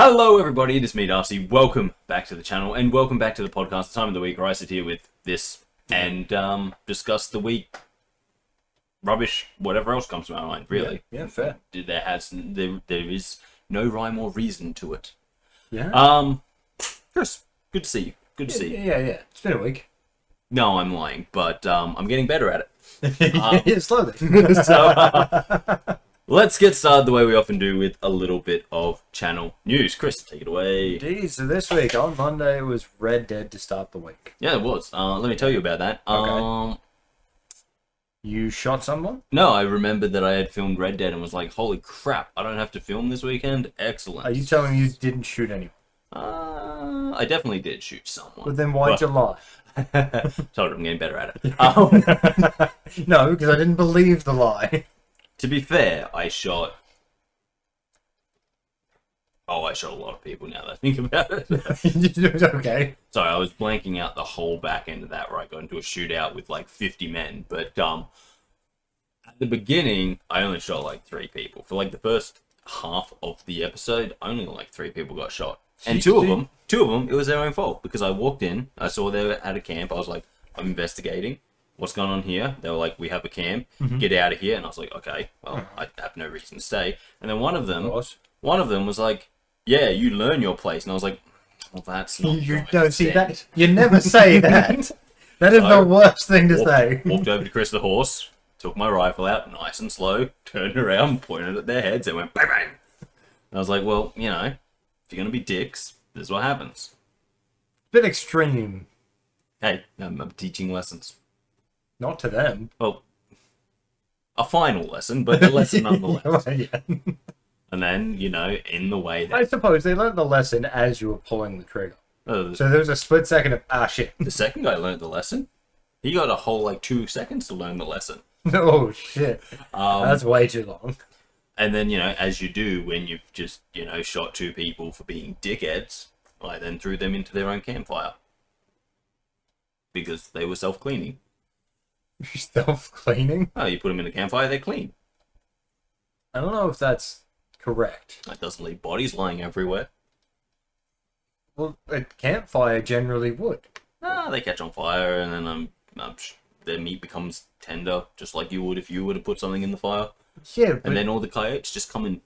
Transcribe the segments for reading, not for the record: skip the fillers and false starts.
Hello everybody, it is me Darcy. Welcome back to the channel and welcome back to the podcast, the time of the week where I sit here with this and discuss the week rubbish, whatever else comes to my mind, really. Yeah, fair. There is no rhyme or reason to it. Yeah. Chris, good to see you. Good to see you. Yeah. It's been a week. No, I'm lying, but I'm getting better at it. Yeah, slowly. Let's get started the way we often do with a little bit of channel news. Chris, take it away. Indeed. So this week, on Monday, it was Red Dead to start the week. Yeah, it was. Let me tell you about that. Okay. You shot someone? No, I remembered that I had filmed Red Dead and was like, holy crap, I don't have to film this weekend? Excellent. Are you telling me you didn't shoot anyone? I definitely did shoot someone. But then why'd you lie? Told you I'm getting better at it. No, because I didn't believe the lie. To be fair, I shot a lot of people now that I think about it. Okay. Sorry, I was blanking out the whole back end of that where I got into a shootout with like 50 men. But at the beginning, I only shot like 3 people. For like the first half of the episode, only like 3 people got shot. And two of them, it was their own fault. Because I walked in, I saw they were at a camp, I was like, I'm investigating. What's going on here? They were like, we have a camp, get out of here. And I was like, okay, well, I have no reason to stay. And then one of them was like, yeah, you learn your place. And I was like, well, that's not You right. don't see that. You never say that. That is the worst thing to say. Walked over to Kris the horse, took my rifle out, nice and slow, turned around, pointed at their heads, and went bang bang. And I was like, well, you know, if you're gonna be dicks, this is what happens. Bit extreme. Hey, I'm teaching lessons. Not to them. Well, a final lesson, but a lesson nonetheless. Yeah. And then, you know, in the way that... I suppose they learned the lesson as you were pulling the trigger. So there was a split second of, shit. the second guy learned the lesson. He got a whole, like, 2 seconds to learn the lesson. Oh, shit. That's way too long. And then, you know, as you do when you've just, you know, shot 2 people for being dickheads, I then threw them into their own campfire. Because they were self-cleaning. Self-cleaning? Oh, you put them in a campfire, they're clean. I don't know if that's correct. It doesn't leave bodies lying everywhere. Well, a campfire generally would. They catch on fire, and then their meat becomes tender, just like you would if you were to put something in the fire. Yeah, but... And then all the coyotes just come in.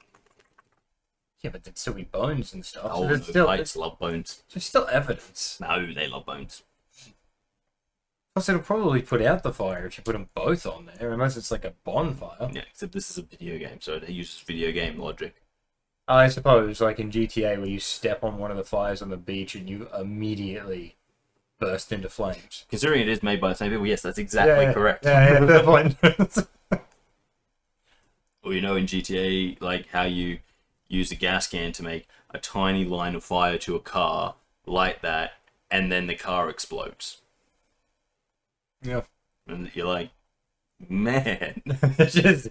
Yeah, but there'd still be bones and stuff. Oh, So the coyotes love bones. there's still evidence. No, they love bones. Plus, it'll probably put out the fire if you put them both on there, unless it's like a bonfire. Yeah, except this is a video game, so it uses video game logic. I suppose, like in GTA, where you step on one of the fires on the beach and you immediately burst into flames. Considering it is made by the same people, yes, that's exactly correct. Yeah, fair point. Or you know in GTA, like how you use a gas can to make a tiny line of fire to a car, light that, and then the car explodes. Yeah. And you're like, man. It just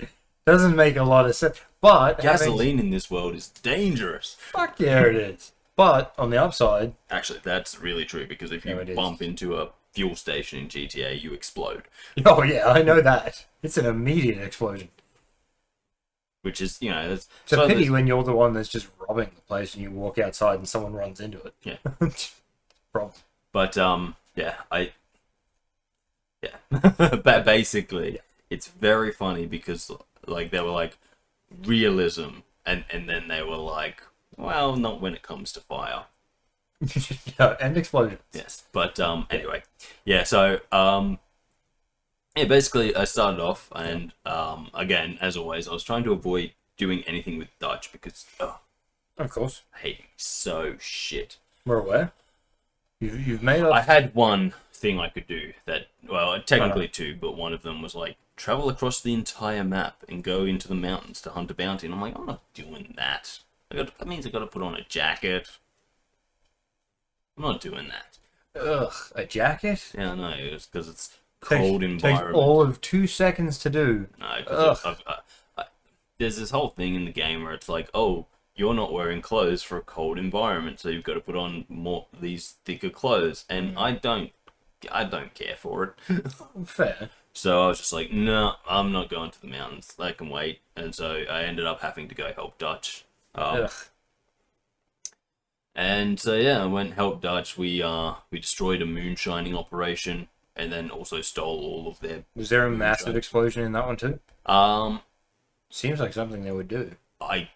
doesn't make a lot of sense. But Gasoline in this world is dangerous. fuck yeah, it is. But on the upside, Actually, that's really true, because if you bump into a fuel station in GTA, you explode. oh yeah, I know that. It's an immediate explosion. Which is, you know, It's a pity when you're the one that's just robbing the place and you walk outside and someone runs into it. Yeah. Problem. But, but basically, it's very funny because, like, they were like, realism, and then they were like, well, not when it comes to fire. Yeah, and explosions. Yes, but, anyway. Yeah, so, yeah, basically, I started off, and, again, as always, I was trying to avoid doing anything with Dutch, because, Of course. I hate him so shit. We're aware. You've made I us... had one thing I could do that, well, technically 2, but one of them was like, travel across the entire map and go into the mountains to hunt a bounty. And I'm like, I'm not doing that. That means I got to put on a jacket. I'm not doing that. Ugh, a jacket? Yeah, I know, it's because it's cold environment. Takes all of 2 seconds to do. No, because there's this whole thing in the game where it's like, oh, you're not wearing clothes for a cold environment, so you've got to put on these thicker clothes, and I don't care for it. Fair. So I was just like, no, I'm not going to the mountains. That can wait. And so I ended up having to go help Dutch. And so yeah, I went and helped Dutch. We destroyed a moonshining operation, and then also stole all of their. Was there a moonshine. massive explosion in that one too? Um, Seems like something they would do. I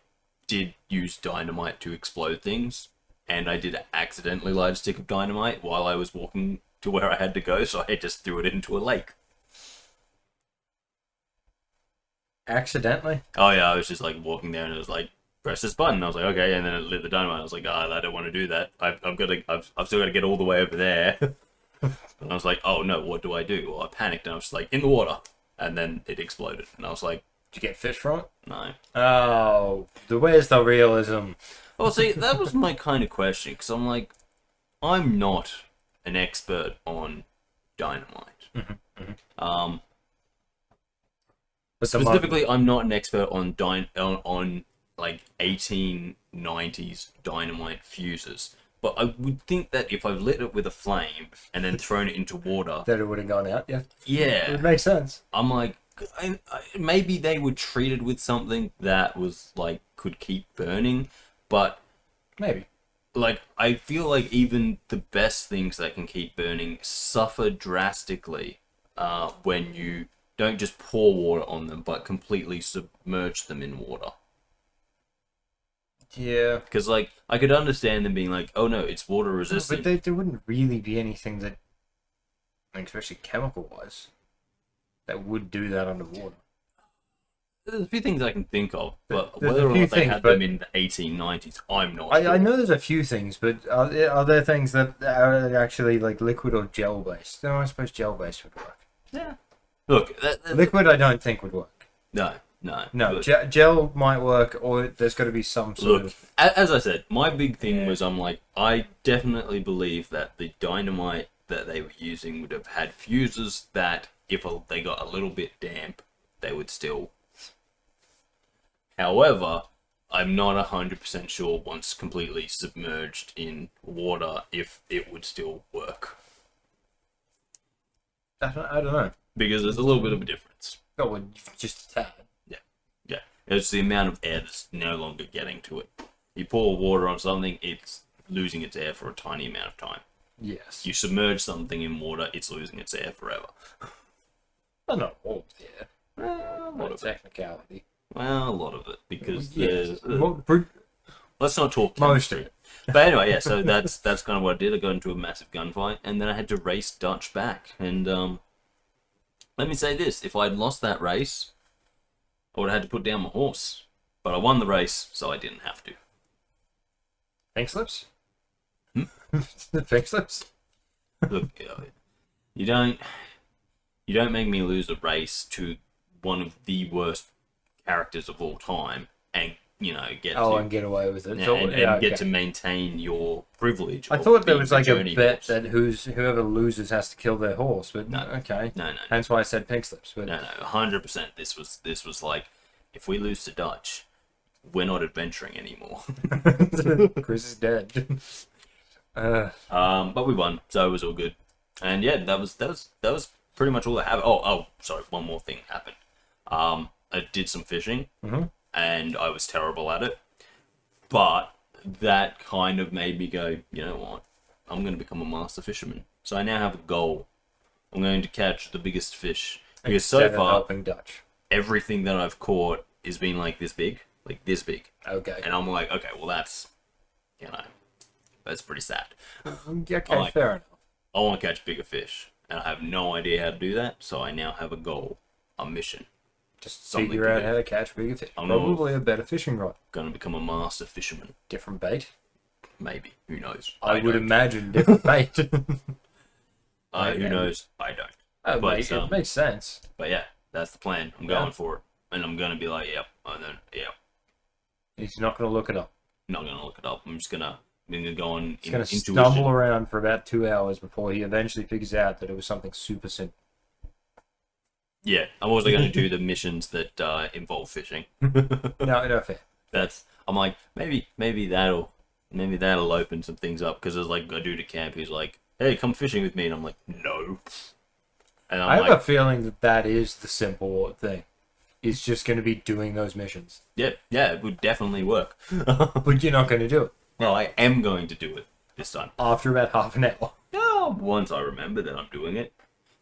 did use dynamite to explode things, and I did accidentally light a stick of dynamite while I was walking to where I had to go, so I just threw it into a lake. Accidentally? Oh yeah, I was just like walking there, and it was like, press this button. I was like, okay, and then it lit the dynamite. I was like, I don't want to do that. I've still got to get all the way over there. And I was like, oh no, what do I do? Well, I panicked, and I was just like, in the water, and then it exploded, and I was like, Did you get fish from it? no. Oh, where's the realism? Well, see, that was my kind of question, because I'm like, I'm not an expert on dynamite. But the Specifically, I'm not an expert on on like 1890s dynamite fuses. But I would think that if I've lit it with a flame and then thrown it into water, that it would have gone out, yeah. It yeah, would make sense. I'm like, maybe they were treated with something that was like could keep burning, but Maybe. like I feel like even the best things that can keep burning suffer drastically when you don't just pour water on them, but completely submerge them in water. Yeah. Because, like, I could understand them being like, oh no, it's water No, resistant. but there wouldn't really be anything that, especially chemical-wise, that would do that underwater. There's a few things I can think of, but There's a whether or few not they things, had but- them in the 1890s, I'm not sure. I know there's a few things, but are there things that are actually like liquid or gel-based? No, I suppose gel-based would work. Yeah. Look, Liquid I don't think would work. no. No, Look, gel might work, or there's got to be some sort of... as I said, my big thing Yeah. was I'm like, I definitely believe that the dynamite that they were using would have had fuses that if they got a little bit damp, they would still. However, I'm not 100% sure once completely submerged in water if it would still work. I don't know. Because there's a little bit of a difference. Oh, well, just a tad. Yeah. It's the amount of air that's no longer getting to it. You pour water on something, it's losing its air for a tiny amount of time. Yes. You submerge something in water, it's losing its air forever. Well, not all of the air. Well, a lot of it. Technicality. Well, a lot of it. Because Yes. let's not talk Most of chemistry. it. But anyway, yeah, so that's kind of what I did. I got into a massive gunfight, and then I had to race Dutch back. And let me say this, if I'd lost that race, I would have had to put down my horse. But I won the race, so I didn't have to. Pink slips? Hmm? Pink slips? Look, you don't make me lose a race to one of the worst characters of all time and, get and get away with it. and get to maintain your privilege. I of thought there being was the like a journey bet horse. that whoever loses has to kill their horse, but No. okay. No. Hence why I said pink slips. But No, 100%. This was like, if we lose to Dutch, we're not adventuring anymore. Kris is dead. But we won, so it was all good. And yeah, that was pretty much all that happened. Oh, sorry, one more thing happened. I did some fishing, and I was terrible at it. But that kind of made me go, you know what? I'm going to become a master fisherman. So I now have a goal. I'm going to catch the biggest fish. Because so Instead of far, helping Dutch. everything that I've caught has been like this big. Okay. And I'm like, okay, well that's pretty sad. Okay, like- fair enough. I want to catch bigger fish, and I have no idea how to do that, so I now have a goal, a mission. Just something figure to out do. how to catch bigger fish. I'm gonna- Probably a better fishing rod. Gonna become a master fisherman. Different bait. Maybe. Who knows? I would don't. imagine different bait. Who knows? I don't. Oh, But, mate, it makes sense. But yeah, that's the plan. I'm going for it. And I'm gonna be like, yep. And then, yeah. He's not going to look it up. Not gonna look it up. I'm gonna go on He's going to intuition. stumble around for about 2 hours before he eventually figures out that it was something super simple. Yeah, I'm also gonna do the missions that involve fishing. No, fair. I'm like, maybe that'll open some things up, because there's like a dude at camp who's like, hey, come fishing with me, and I'm like, no. And I have a feeling that is the simple thing. It's just going to be doing those missions. yeah, it would definitely work. But you're not going to do it. Well, I am going to do it this time. After about half an hour. Oh, once I remember that I'm doing it.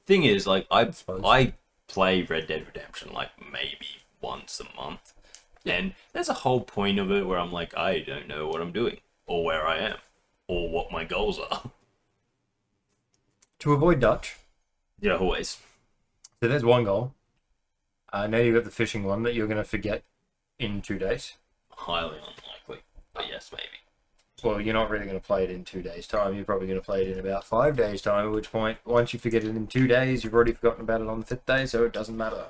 Thing is, like, I play Red Dead Redemption, like, maybe once a month. And there's a whole point of it where I'm like, I don't know what I'm doing, or where I am, or what my goals are. To avoid Dutch. Yeah, always. So there's one goal. I know you've got the fishing one that you're going to forget in 2 days. Highly unlikely, but yes, maybe. Well, you're not really going to play it in 2 days' time. You're probably going to play it in about 5 days' time, at which point, once you forget it in 2 days, you've already forgotten about it on the 5th day, so it doesn't matter.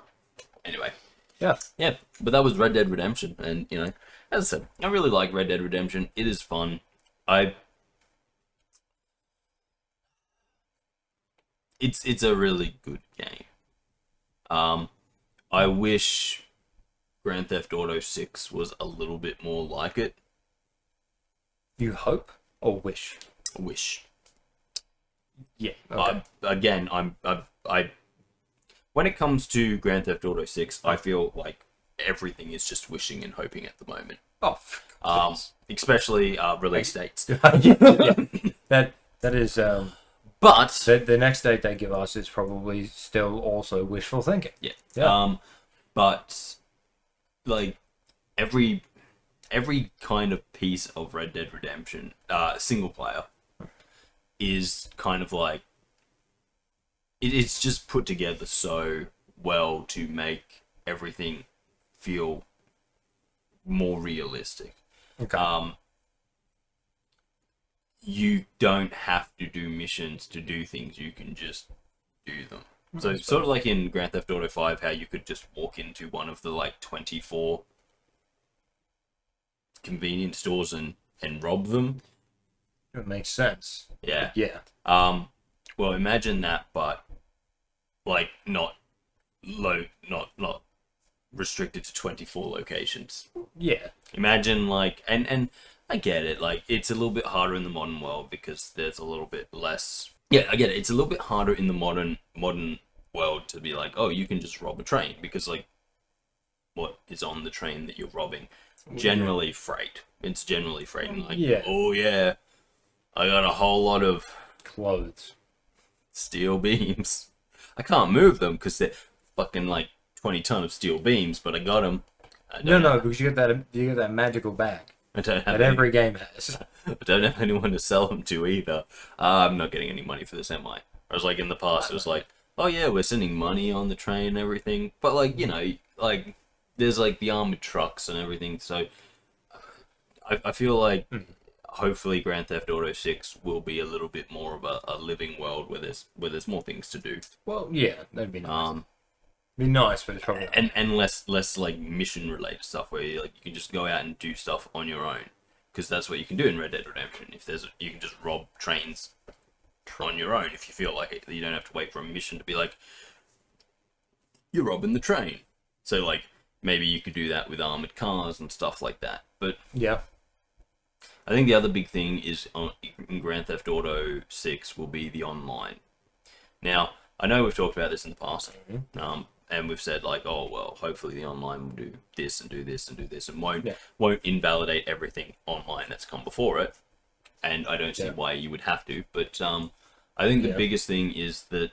Anyway. Yeah. Yeah, but that was Red Dead Redemption, and, you know, as I said, I really like Red Dead Redemption. It is fun. It's a really good game. I wish Grand Theft Auto 6 was a little bit more like it. You hope or wish? Wish. Yeah. Okay. I when it comes to Grand Theft Auto 6, I feel like everything is just wishing and hoping at the moment. Oh, especially release dates. yeah. That is. But the next date they give us is probably still also wishful thinking. Yeah. But like every kind of piece of Red Dead Redemption, single player, is kind of like it's just put together so well to make everything feel more realistic. Okay. You don't have to do missions to do things, you can just do them. So sort of like in Grand Theft Auto 5, how you could just walk into one of the like 24 convenience stores and rob them. It makes sense. Yeah. Yeah. Well, imagine that, but like not restricted to 24 locations. Yeah. Imagine like and I get it, like it's a little bit harder in the modern world because there's a little bit less. Yeah, I get it. It's a little bit harder in the modern world to be like, oh, you can just rob a train, because like what is on the train that you're robbing? Generally freight. It's generally freight, and like, yeah. Oh yeah, I got a whole lot of clothes, steel beams. I can't move them because they're fucking like 20 ton of steel beams, but I got them. No, because you get that magical bag. I don't have that every game has. I don't have anyone to sell them to either. I'm not getting any money for this, am I? I was like in the past, it was like, oh yeah, we're sending money on the train and everything, but like, you know, like there's like the armored trucks and everything. So I feel like hopefully Grand Theft Auto 6 will be a little bit more of a living world where there's more things to do. Well, yeah, that'd be nice. Be nice, but it's probably not. And less like mission related stuff where you can just go out and do stuff on your own, because that's what you can do in Red Dead Redemption. You can just rob trains on your own if you feel like it. You don't have to wait for a mission to be like, you're robbing the train. So like maybe you could do that with armored cars and stuff like that. But yeah, I think the other big thing is in Grand Theft Auto 6 will be the online. Now I know we've talked about this in the past. And we've said like, oh well, hopefully the online will do this and do this and do this, and won't invalidate everything online that's come before it. And I don't see why you would have to. But I think the biggest thing is that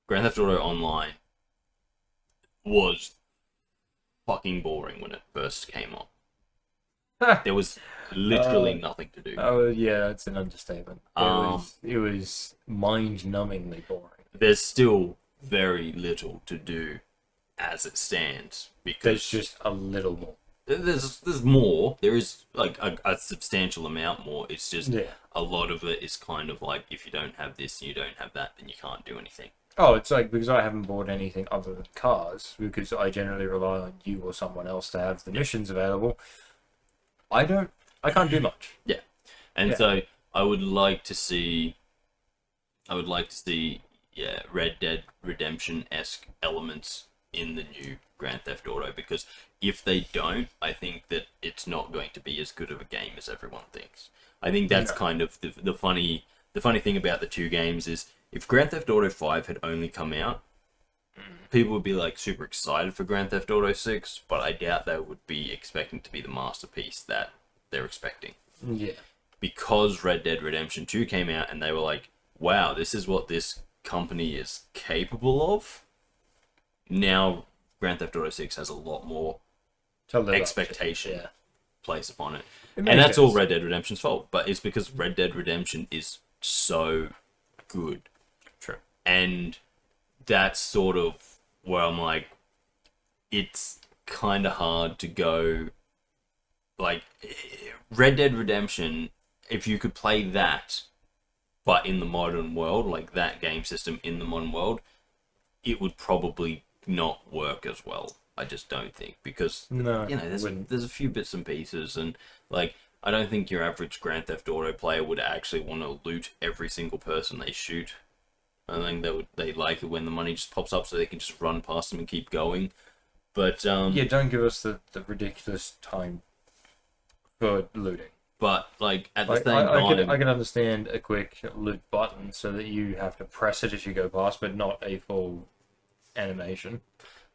Grand Theft Auto Online was fucking boring when it first came on. There was literally nothing to do. Oh yeah, it's an understatement. It was mind-numbingly boring. There's still very little to do as it stands, because there's just a little more. There's more. There is like a substantial amount more. It's just a lot of it is kind of like, if you don't have this and you don't have that, then you can't do anything. Oh, it's like, because I haven't bought anything other than cars, because I generally rely on you or someone else to have the missions available. I can't do much. Yeah. And so I would like to see Red Dead Redemption-esque elements in the new Grand Theft Auto, because if they don't, I think that it's not going to be as good of a game as everyone thinks. I think that's kind of the funny thing about the two games is, if Grand Theft Auto 5 had only come out, people would be like super excited for Grand Theft Auto 6, but I doubt they would be expecting to be the masterpiece that they're expecting. Yeah. Because Red Dead Redemption 2 came out and they were like, wow, this is what this company is capable of. Now Grand Theft Auto 6 has a lot more expectation placed upon it. And that's all Red Dead Redemption's fault. But it's because Red Dead Redemption is so good. True. And that's sort of where I'm like, it's kind of hard to go, like, Red Dead Redemption, if you could play that, but in the modern world, like that game system in the modern world, it would probably not work as well. I just don't think, because, there's a few bits and pieces, and, like, I don't think your average Grand Theft Auto player would actually want to loot every single person they shoot. I think they like it when the money just pops up so they can just run past them and keep going. But don't give us the ridiculous time for looting. But like at the same time, I can understand a quick loot button so that you have to press it as you go past, but not a full animation.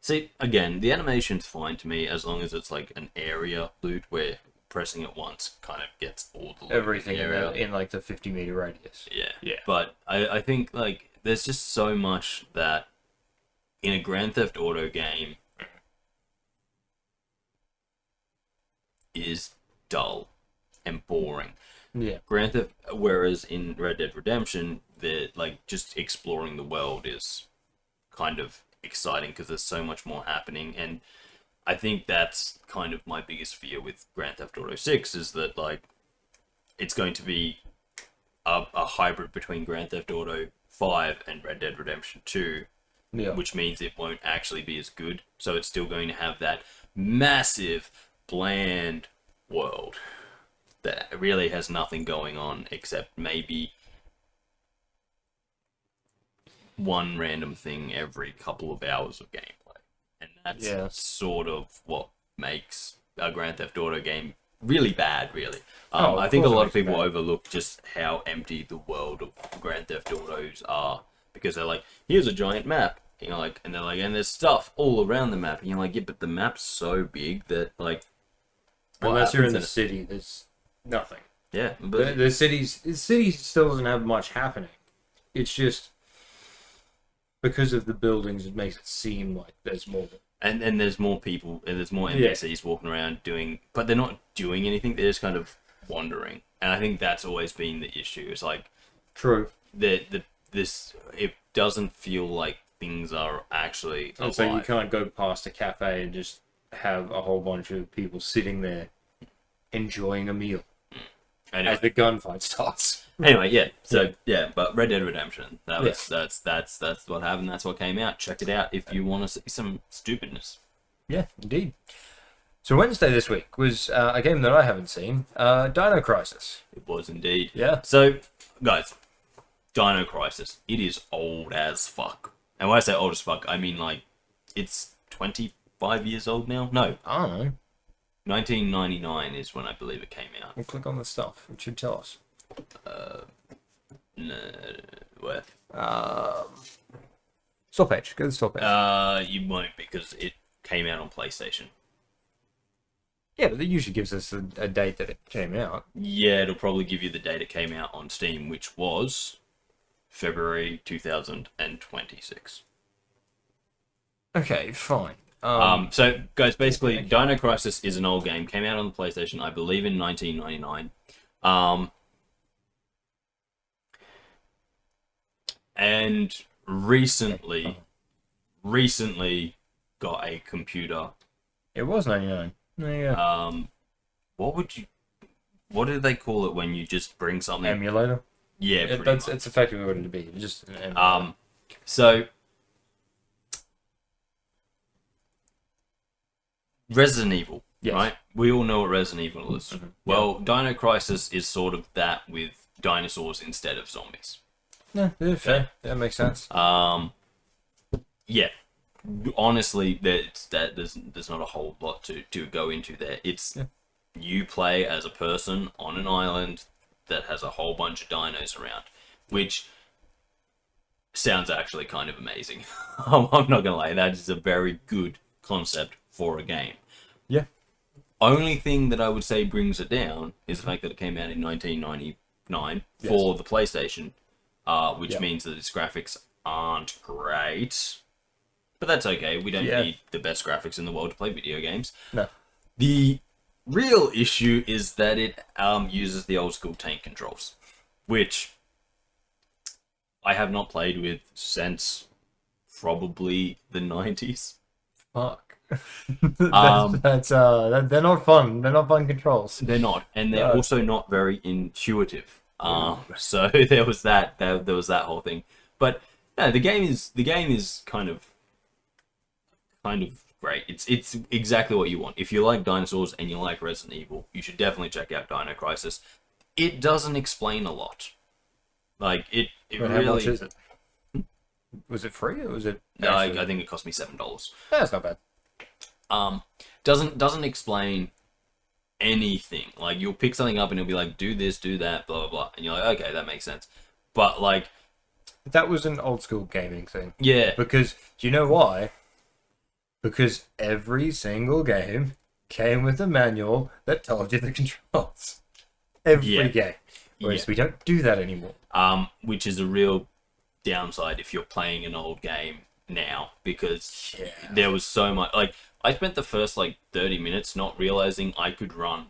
See, again, the animation's fine to me as long as it's like an area loot where pressing it once kind of gets all the loot everything in like the 50-meter radius. Yeah. But I think like there's just so much that in a Grand Theft Auto game is dull and boring. Yeah. Grand Theft, whereas in Red Dead Redemption, they're like just exploring the world is kind of exciting because there's so much more happening, and I think that's kind of my biggest fear with Grand Theft Auto 6 is that like it's going to be a hybrid between Grand Theft Auto 5 and Red Dead Redemption 2, which means it won't actually be as good. So it's still going to have that massive, bland world that really has nothing going on except maybe one random thing every couple of hours of gameplay. And that's sort of what makes a Grand Theft Auto game really bad, really. I think a lot of people overlook just how empty the world of Grand Theft Autos are, because they're like, here's a giant map, you know, like, and they're like, and there's stuff all around the map, and you're like, yeah, but the map's so big that like, unless you're in the city, there's nothing. Yeah, but the city still doesn't have much happening. It's just because of the buildings, it makes it seem like there's more. And there's more people, and there's more NPCs walking around but they're not doing anything. They're just kind of wandering, and I think that's always been the issue. It's like, true, it doesn't feel like things are actually alive. So you can't go past a cafe and just have a whole bunch of people sitting there enjoying a meal as the gunfight starts. Anyway, yeah. So but Red Dead Redemption. That's what happened. That's what came out. Check it out if you want to see some stupidness. Yeah, indeed. So Wednesday this week was a game that I haven't seen, Dino Crisis. It was indeed. Yeah. So, guys, Dino Crisis. It is old as fuck. And when I say old as fuck, I mean like it's 25 years old now. No, I don't know. 1999 is when I believe it came out. We'll click on the stuff. It should tell us. No, where? Store page. Go to the store page. You won't, because it came out on PlayStation. Yeah, but it usually gives us a date that it came out. Yeah, it'll probably give you the date it came out on Steam, which was February 2026. Okay, fine. So, guys, basically, Dino Crisis is an old game. Came out on the PlayStation, I believe, in 1999. And recently got a computer. It was 99. Yeah. What do they call it when you just bring something? Emulator? Yeah, it's effectively what it'd be. Just an emulator. So Resident Evil, yes. Right? We all know what Resident Evil is. Mm-hmm. Well, Dino Crisis is sort of that with dinosaurs instead of zombies. Yeah, fair. That makes sense. Yeah. Honestly, there's not a whole lot to go into there. It's you play as a person on an island that has a whole bunch of dinos around, which sounds actually kind of amazing. I'm not gonna lie, that is a very good concept for a game. Yeah. only thing that I would say brings it down is the fact that it came out in 1999 for the PlayStation, which means that its graphics aren't great. But that's okay. We don't need the best graphics in the world to play video games. No. The real issue is that it uses the old school tank controls, which I have not played with since probably the 90s. Fuck. They're not fun. They're not fun controls. They're not, and they're also not very intuitive. So there was that. There was that whole thing. But no, the game is kind of great. It's exactly what you want. If you like dinosaurs and you like Resident Evil, you should definitely check out Dino Crisis. It doesn't explain a lot. Like it really. How much is it? Was it free or was it? No, I think it cost me $7. That's not bad. Doesn't explain anything. Like you'll pick something up and it'll be like, do this, do that, blah blah blah, and you're like, okay, that makes sense. But like, that was an old school gaming thing. Yeah. Because do you know why? Because every single game came with a manual that told you the controls. Every game. Whereas we don't do that anymore. Which is a real downside if you're playing an old game now, because there was so much. Like, I spent the first 30 minutes not realizing I could run.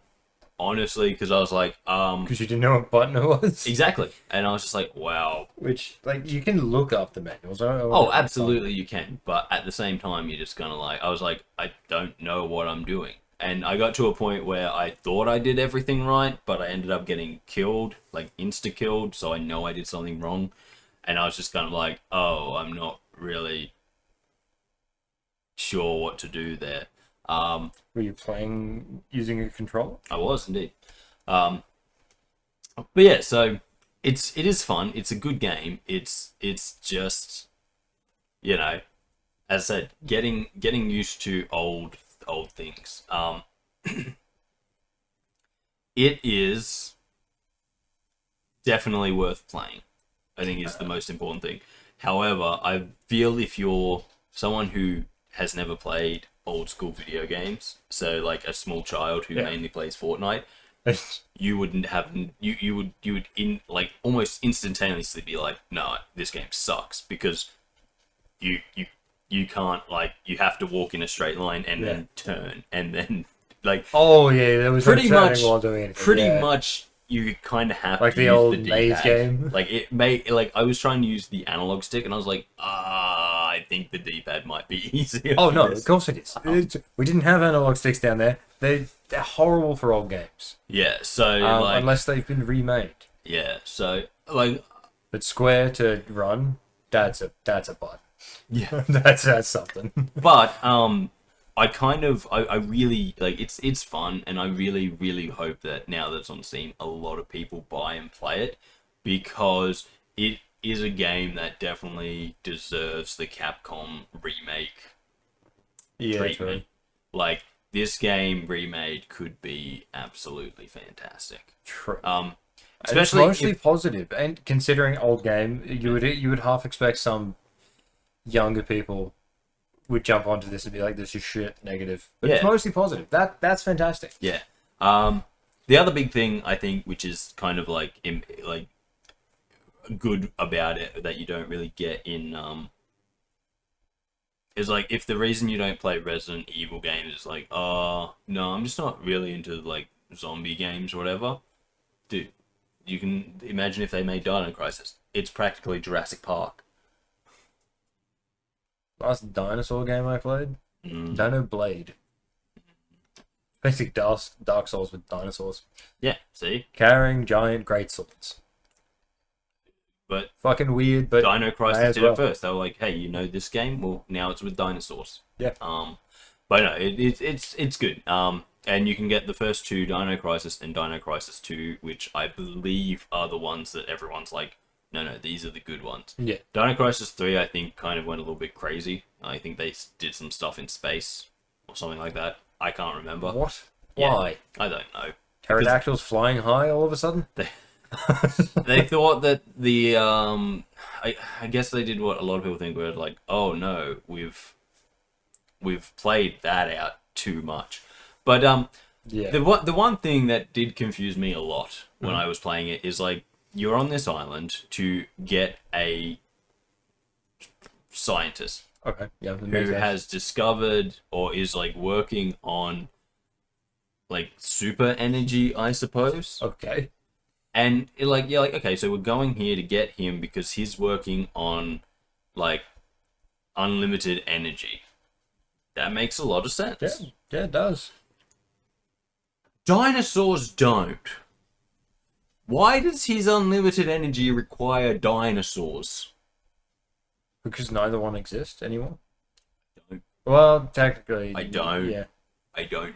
Honestly, because I was like, because you didn't know what button it was. Exactly, and I was just like, wow. Which, you can look up the manuals. Oh, absolutely, you can. But at the same time, you're just kind of I was like, I don't know what I'm doing. And I got to a point where I thought I did everything right, but I ended up getting killed, insta-killed, so I know I did something wrong. And I was just kind of like, oh, I'm not really sure what to do there. Were you playing using a controller? I was indeed. But yeah, so it is fun. It's a good game. It's just, as I said, getting used to old things. It is definitely worth playing, I think, is the most important thing. However, I feel if you're someone who has never played old school video games, so a small child who mainly plays Fortnite, you wouldn't have you would almost instantaneously be like, no, this game sucks, because you can't, you have to walk in a straight line and then turn and then there was pretty no much while doing anything. Pretty much you kind of have to the use old the D-pad. maze game. I was trying to use the analog stick and I was like, I think the D-pad might be easier. Oh no, of course it is. We didn't have analog sticks down there. They're horrible for old games. Yeah, so unless they've been remade. Yeah, so but square to run, that's a button. Yeah, that's something. But I really it's fun, and I really hope that now that it's on Steam, a lot of people buy and play it, because it is a game that definitely deserves the Capcom remake treatment. True. This game remade could be absolutely fantastic. True. Especially it's mostly positive, and considering old game, you would half expect some younger people would jump onto this and be like, this is shit, negative. But it's mostly positive. That's fantastic. Yeah. The other big thing, I think, which is kind of good about it that you don't really get in is if the reason you don't play Resident Evil games is no, I'm just not really into zombie games or whatever. Dude, you can imagine if they made Dino Crisis. It's practically Jurassic Park. Last dinosaur game I played? Dino Blade. Basically Dark Souls with dinosaurs. Yeah, see? Carrying giant great swords. But fucking weird, but Dino Crisis did it first. They were like, hey, you know this game? Well, now it's with dinosaurs. Yeah. But no, it's good. And you can get the first two, Dino Crisis and Dino Crisis 2, which I believe are the ones that everyone's like, no, these are the good ones. Yeah. Dino Crisis 3, I think, kind of went a little bit crazy. I think they did some stuff in space or something like that. I can't remember. What? Yeah, Why? I don't know. Pterodactyls flying high all of a sudden? They thought that the I guess they did what a lot of people think were like, oh no, we've played that out too much. But Yeah. The one thing that did confuse me a lot when I was playing it is like you're on this island to get a scientist Okay. Yeah. who has discovered or is like working on like super energy, I suppose. Okay. And like okay, so we're going here to get him because he's working on like unlimited energy. That makes a lot of sense. Yeah. Yeah, it does. Dinosaurs don't. Why does his unlimited energy require dinosaurs? Because neither one exists anymore. Don't. Well, technically. I don't. Yeah. I don't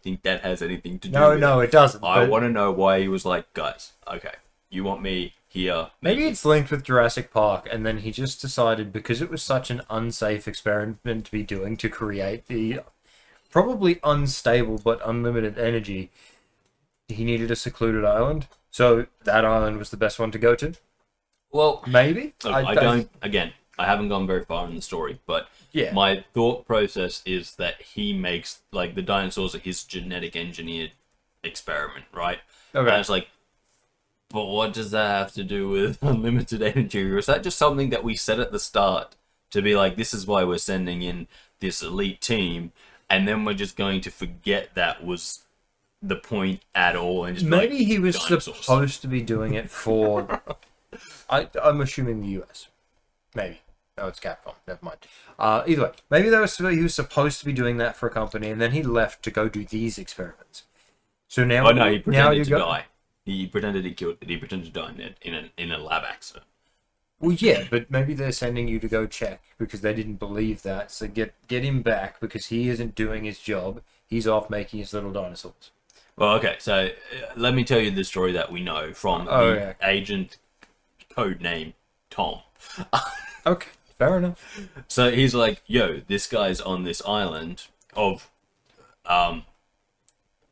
think that has anything to do No, with no, it. it doesn't. I but want to know why he was like, guys, okay, you want me here. Maybe it's linked with Jurassic Park, and then he just decided because it was such an unsafe experiment to be doing to create the probably unstable but unlimited energy, he needed a secluded island. So that island was the best one to go to. Well, Maybe. look, I don't. Again, I haven't gone very far in the story, but Yeah. my thought process is that he makes like the dinosaurs are his genetic engineered experiment, right? Okay. And it's like, but what does that have to do with unlimited energy? Or is that just something that we said at the start to be like, this is why we're sending in this elite team, and then we're just going to forget that was the point at all, and just be Maybe like, he was dinosaurs. supposed to be doing it for. I'm assuming the US. Maybe. Oh, it's Capcom. Never mind. Either way, maybe he was supposed to be doing that for a company, and then he left to go do these experiments. So now, Oh no, he now pretended you to go. die. He pretended he killed. He pretended to die in a lab accident. Well, yeah, but maybe they're sending you to go check because they didn't believe that. So get him back because he isn't doing his job. He's off making his little dinosaurs. Well, okay, so let me tell you the story that we know from the agent code name Tom. Okay, fair enough. So he's like, yo, this guy's on this island of,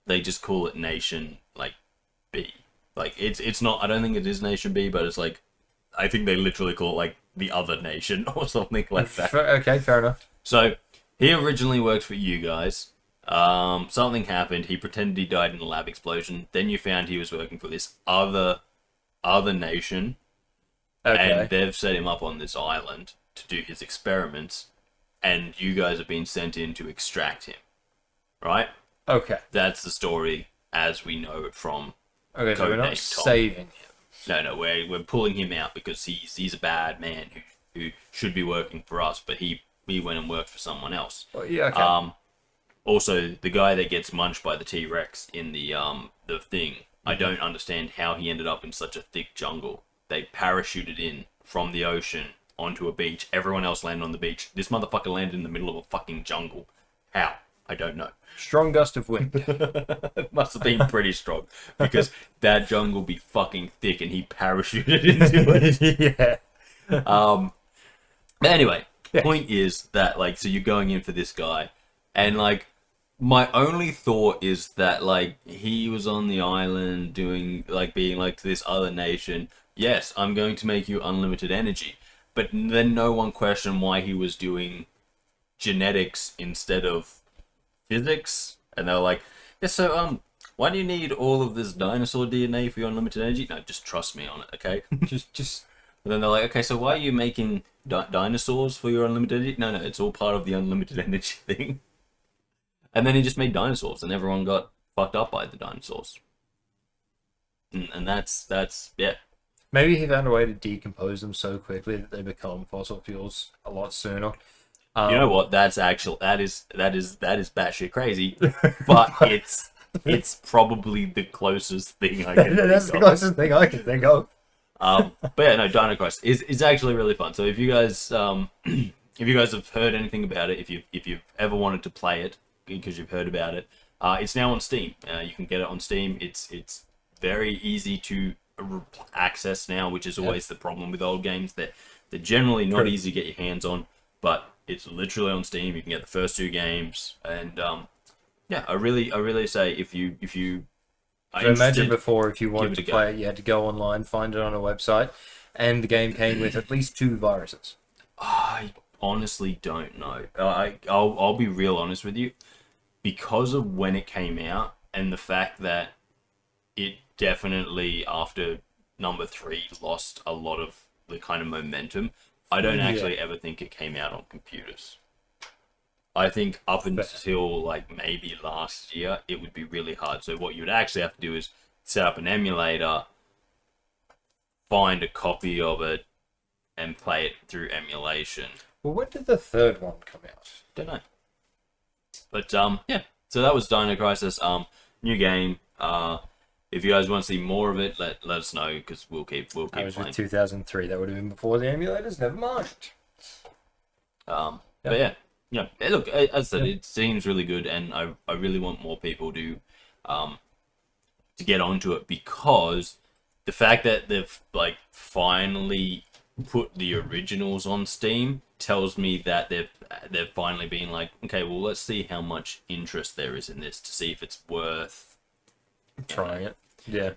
they just call it Nation, like, B. Like, it's not, I don't think it is Nation B, but it's like, I think they literally call it, like, the other nation or something like that. Okay, fair enough. So, he originally worked for you guys. Something happened, he pretended he died in a lab explosion, then you found he was working for this other nation, Okay. and they've set him up on this island to do his experiments, and you guys have been sent in to extract him, right? Okay. That's the story as we know it from. Okay, so we're not Codename Tom. saving him. No, we're pulling him out because he's a bad man who should be working for us, but he went and worked for someone else. Well, yeah, okay. Also, the guy that gets munched by the T-Rex in the thing, I don't understand how he ended up in such a thick jungle. They parachuted in from the ocean onto a beach. Everyone else landed on the beach. This motherfucker landed in the middle of a fucking jungle. How? I don't know. Strong gust of wind. It must have been pretty strong because that jungle be fucking thick and he parachuted into it. Yeah. But anyway, Yeah. point is that like, so you're going in for this guy, and like, my only thought is that like he was on the island doing like being like this other nation. Yes, I'm going to make you unlimited energy, but then no one questioned why he was doing genetics instead of physics, and they're like, yeah, so why do you need all of this dinosaur DNA for your unlimited energy? No, just trust me on it, okay? just. And then they're like, okay, so why are you making dinosaurs for your unlimited energy? No, it's all part of the unlimited energy thing. And then he just made dinosaurs, and everyone got fucked up by the dinosaurs. And that's yeah. Maybe he found a way to decompose them so quickly that they become fossil fuels a lot sooner. You know what? That is batshit crazy, but it's probably the closest thing I can. That's the closest thing I can think of. But yeah, no, Dino Crisis is actually really fun. So if you guys have heard anything about it, if you've ever wanted to play it because you've heard about it, it's now on Steam. You can get it on Steam. It's very easy to access now, which is always the problem with old games. They're generally not easy to get your hands on, but it's literally on Steam. You can get the first two games, and yeah, I really say if you So imagine before, if you wanted to play it, you had to go online, find it on a website, and the game came with at least 2 viruses. I honestly don't know. I'll be real honest with you. because of when it came out and the fact that it definitely, after number 3, lost a lot of the kind of momentum, I don't actually ever think it came out on computers. I think up until like maybe last year, it would be really hard. So what you would actually have to do is set up an emulator, find a copy of it, and play it through emulation. Well, when did the third one come out? Don't know. But yeah. So that was Dino Crisis. New game. If you guys want to see more of it, let us know, because we'll keep That was playing. with 2003. That would have been before the emulators. Never mind. But yeah. Yeah, look, as I said, it seems really good, and I really want more people to get onto it, because the fact that they've like finally put the originals on Steam tells me that they've finally been like, okay, well, let's see how much interest there is in this to see if it's worth trying it. Yeah,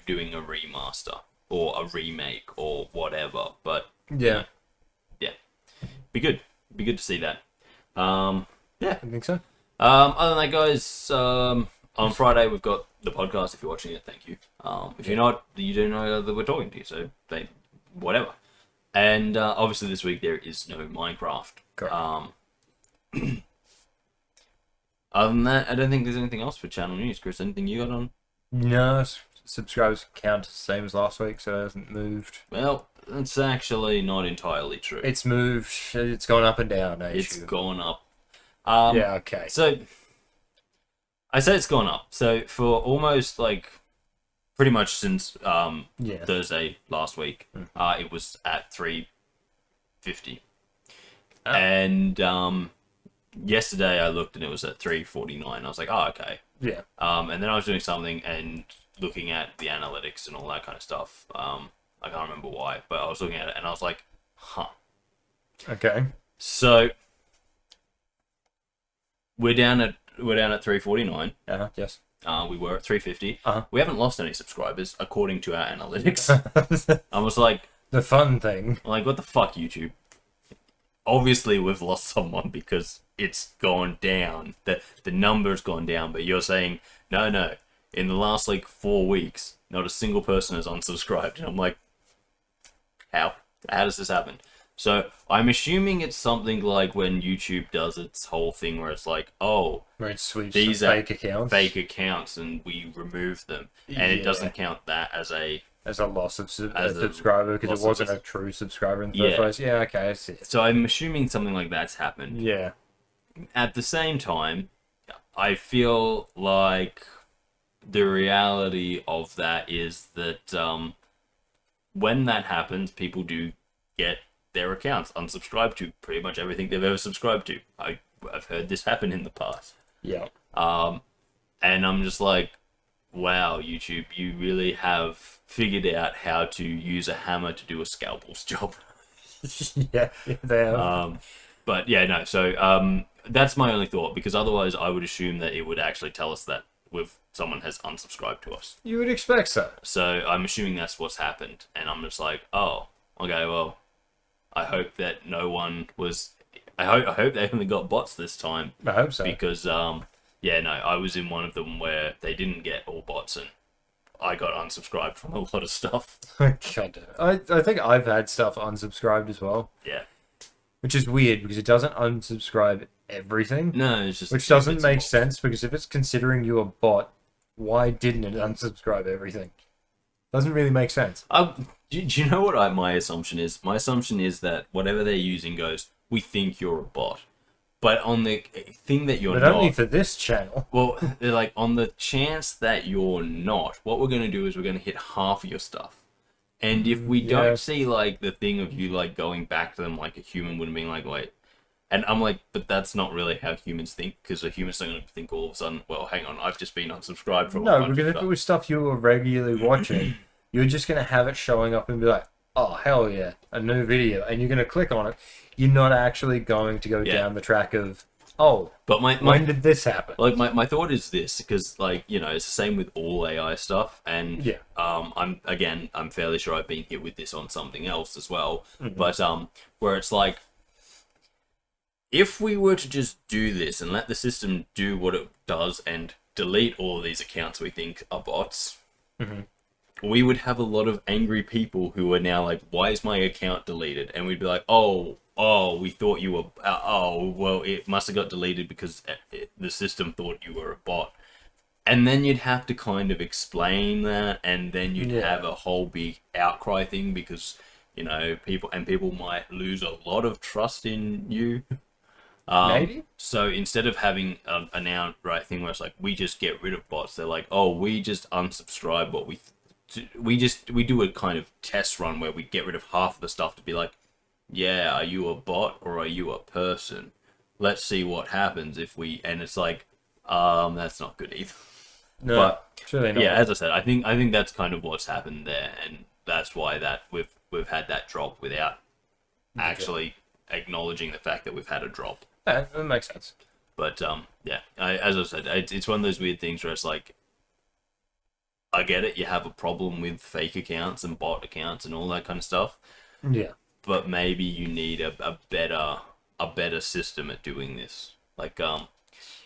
doing a remaster or a remake or whatever. But yeah, be good to see that. Yeah, I think so. Other than that, guys, on Friday we've got the podcast. If you're watching it, thank you. If you're not, you do know that we're talking to you, so whatever. And obviously this week there is no Minecraft. Correct. Other than that, I don't think there's anything else for channel news. Kris, anything you got on? No, subscribers count the same as last week, so it hasn't moved. Well, that's actually not entirely true. It's moved. It's gone up and down. It's gone up. Yeah, okay. So, I say it's gone up. So, for almost, like, pretty much since Thursday last week, it was at 350. Oh. And yesterday I looked and it was at 349. I was like, oh, okay. Yeah. And then I was doing something and looking at the analytics and all that kind of stuff. I can't remember why, but I was looking at it and I was like, huh. Okay. So we're down at 349. Yes. We were at 350. Uh-huh. We haven't lost any subscribers according to our analytics. I was like, the fun thing. I'm like, what the fuck, YouTube? Obviously we've lost someone because it's gone down. The number's gone down, but you're saying no. In the last like 4 weeks, not a single person has unsubscribed. And I'm like, how does this happen? So I'm assuming it's something like when YouTube does its whole thing where it's like, oh, where it sweeps these some are fake accounts and we remove them, and it doesn't count that as a loss of subscriber because it wasn't a true subscriber in the first place. Yeah, okay, I see. So I'm assuming something like that's happened. Yeah. At the same time, I feel like the reality of that is that when that happens, people do get their accounts unsubscribed to pretty much everything they've ever subscribed to. I've heard this happen in the past. Yeah. And I'm just like, wow, YouTube, you really have figured out how to use a hammer to do a scalpel's job. Yeah, they have. But yeah, no. So that's my only thought, because otherwise I would assume that it would actually tell us that someone has unsubscribed to us. You would expect so. So I'm assuming that's what's happened, and I'm just like, oh, okay, well, I hope that no one was. I hope they only got bots this time. I hope so. Because I was in one of them where they didn't get all bots, and I got unsubscribed from a lot of stuff. God, I think I've had stuff unsubscribed as well. Yeah. Which is weird because it doesn't unsubscribe everything. No, it's just... Which doesn't make sense, because if it's considering you a bot, why didn't it unsubscribe everything? Doesn't really make sense. Do you know what my assumption is? My assumption is that whatever they're using goes, we think you're a bot. But on the thing that you're not... But only for this channel. Well, they're like, on the chance that you're not, what we're going to do is we're going to hit half of your stuff. And if we don't see, like, the thing of you, like, going back to them like a human would have been like, wait. And I'm like, but that's not really how humans think, because a human's not going to think all of a sudden, well, hang on, I've just been unsubscribed from a bunch because if it was stuff you were regularly watching, you're just going to have it showing up and be like, oh, hell yeah, a new video. And you're going to click on it. You're not actually going to go down the track of, oh, but when did this happen? Like, my thought is this, because, like, you know, it's the same with all AI stuff, and I'm fairly sure I've been hit with this on something else as well, but where it's like, if we were to just do this and let the system do what it does and delete all of these accounts we think are bots, we would have a lot of angry people who are now like, why is my account deleted? And we'd be like, oh, we thought you were, well, it must have got deleted because the system thought you were a bot. And then you'd have to kind of explain that, and then you'd have a whole big outcry thing because, you know, people might lose a lot of trust in you. Maybe. So instead of having an outright thing where it's like, we just get rid of bots, they're like, oh, we just unsubscribe what we do a kind of test run where we get rid of half of the stuff to be like, yeah, are you a bot or are you a person? Let's see what happens if we, and it's like, that's not good either. No, but surely not. yeah, as I said, I think that's kind of what's happened there, and that's why that we've had that drop without actually acknowledging the fact that we've had a drop. Yeah, that makes sense. But yeah, as I said, it's one of those weird things where it's like, I get it, you have a problem with fake accounts and bot accounts and all that kind of stuff. Yeah. But maybe you need a better system at doing this. Like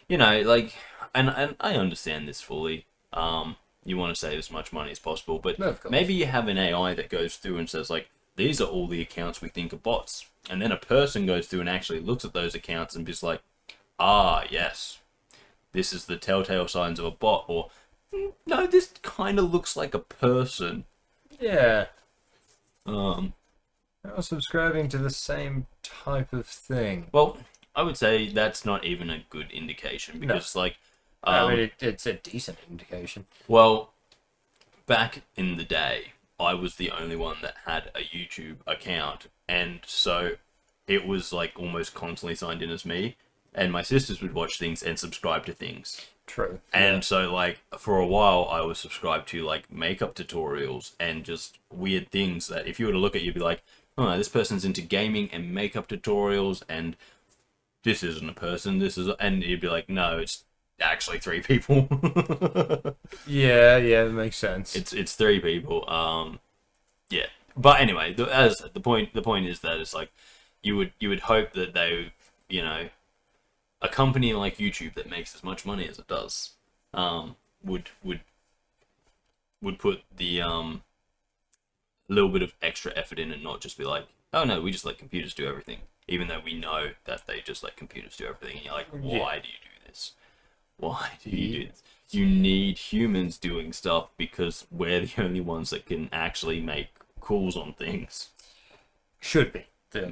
you know, like, and I understand this fully. You want to save as much money as possible, but maybe you have an AI that goes through and says like, these are all the accounts we think are bots, and then a person goes through and actually looks at those accounts and is like, yes, this is the telltale signs of a bot, or no, this kind of looks like a person. Yeah. Are subscribing to the same type of thing. Well, I would say that's not even a good indication because, like, I mean, it's a decent indication. Well, back in the day, I was the only one that had a YouTube account, and so it was like almost constantly signed in as me, and my sisters would watch things and subscribe to things. True. And so, like, for a while, I was subscribed to, like, makeup tutorials and just weird things that if you were to look at, you'd be like, oh, this person's into gaming and makeup tutorials, and this isn't a person, and you'd be like, no, it's actually 3 people. yeah, that makes sense. It's 3 people. Yeah. But anyway, the point is that it's like, you would hope that they, you know, a company like YouTube that makes as much money as it does, would put the little bit of extra effort in and not just be like, oh no, we just let computers do everything, even though we know that they just let computers do everything. And you're like, why do you do this? Why do you do this? You need humans doing stuff because we're the only ones that can actually make calls on things. Should be.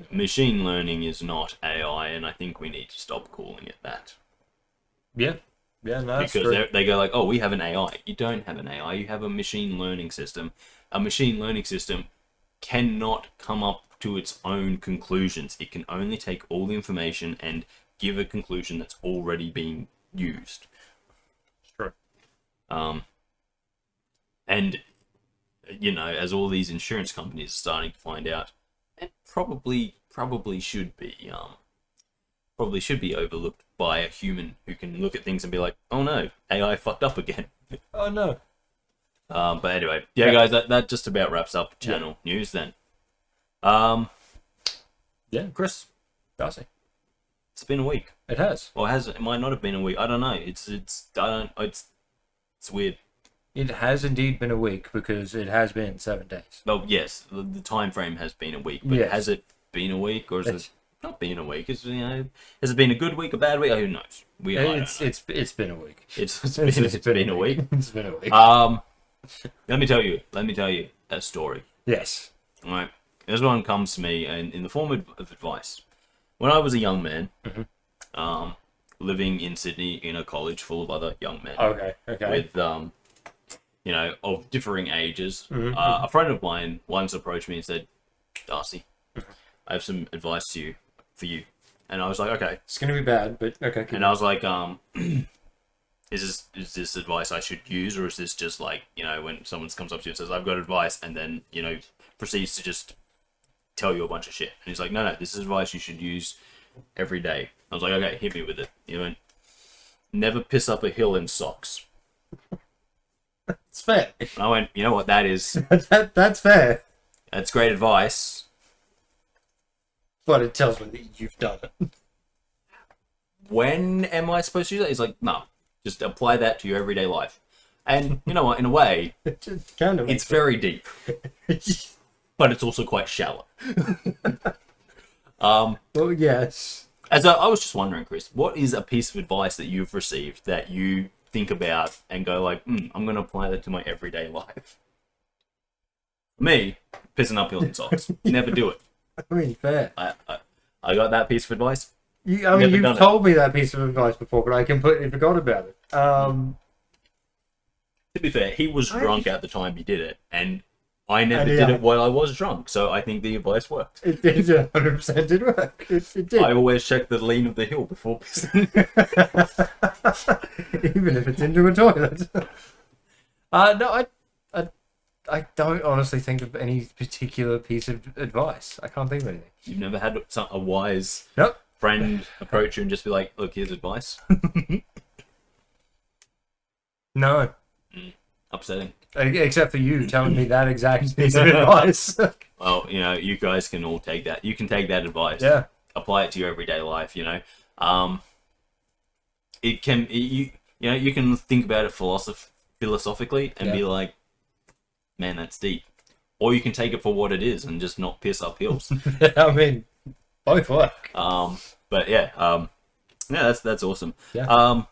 Machine learning is not AI, and I think we need to stop calling it that. Yeah, no, that's because true. they go like, oh, we have an AI. You don't have an AI. You have a machine learning system. A machine learning system cannot come up to its own conclusions. It can only take all the information and give a conclusion that's already being used. True. And you know, as all these insurance companies are starting to find out, it probably should be overlooked by a human who can look at things and be like, oh no, AI fucked up again. Oh no. But anyway, yeah, guys, that just about wraps up channel news then. Yeah, Kris, Darcy. it's been a week. It has. Or it might not have been a week. I don't know. It's weird. It has indeed been a week because it has been 7 days. Well, yes, the time frame has been a week, but has it been a week or has it not been a week? Has it been a good week, a bad week? Who knows? It's been a week. It's been a week. It's been a week. Let me tell you a story. Yes. All right. This one comes to me in the form of advice. When I was a young man, living in Sydney in a college full of other young men. Okay. With you know, of differing ages. A friend of mine once approached me and said, Darcy, I have some advice for you. And I was like, okay. It's going to be bad, but okay. And I was like, is this advice I should use, or is this just like, you know, when someone comes up to you and says, I've got advice, and then, you know, proceeds to just tell you a bunch of shit. And he's like, no, this is advice you should use every day. I was like, okay, hit me with it. You know, never piss up a hill in socks. It's fair. And I went, you know what that is? That's fair. That's great advice. But it tells me that you've done it. when am I supposed to do that? He's like, no, just apply that to your everyday life. And you know what? In a way, it's very deep, but it's also quite shallow. Well, yes. As I was just wondering, Kris, what is a piece of advice that you've received that you think about and go like, I'm going to apply that to my everyday life? Me, pissing up in socks. Never do it. I mean, fair. I got that piece of advice. You've told me that piece of advice before, but I completely forgot about it. To be fair, he was drunk at the time he did it, and I never did it while I was drunk, so I think the advice worked. It did, 100% did work. It did. I always check the lean of the hill before pissing. Even if it's into a toilet. No, I don't honestly think of any particular piece of advice. I can't think of anything. You've never had a wise Nope. friend approach you and just be like, look, here's advice? No. Upsetting. Except for you telling me that exact piece of advice. Well, you guys can all take that. You can take that advice. Yeah. Apply it to your everyday life, It can, you can think about it philosophically and be like, man, that's deep. Or you can take it for what it is and just not piss up hills. I mean, both work. But yeah, that's awesome. Yeah.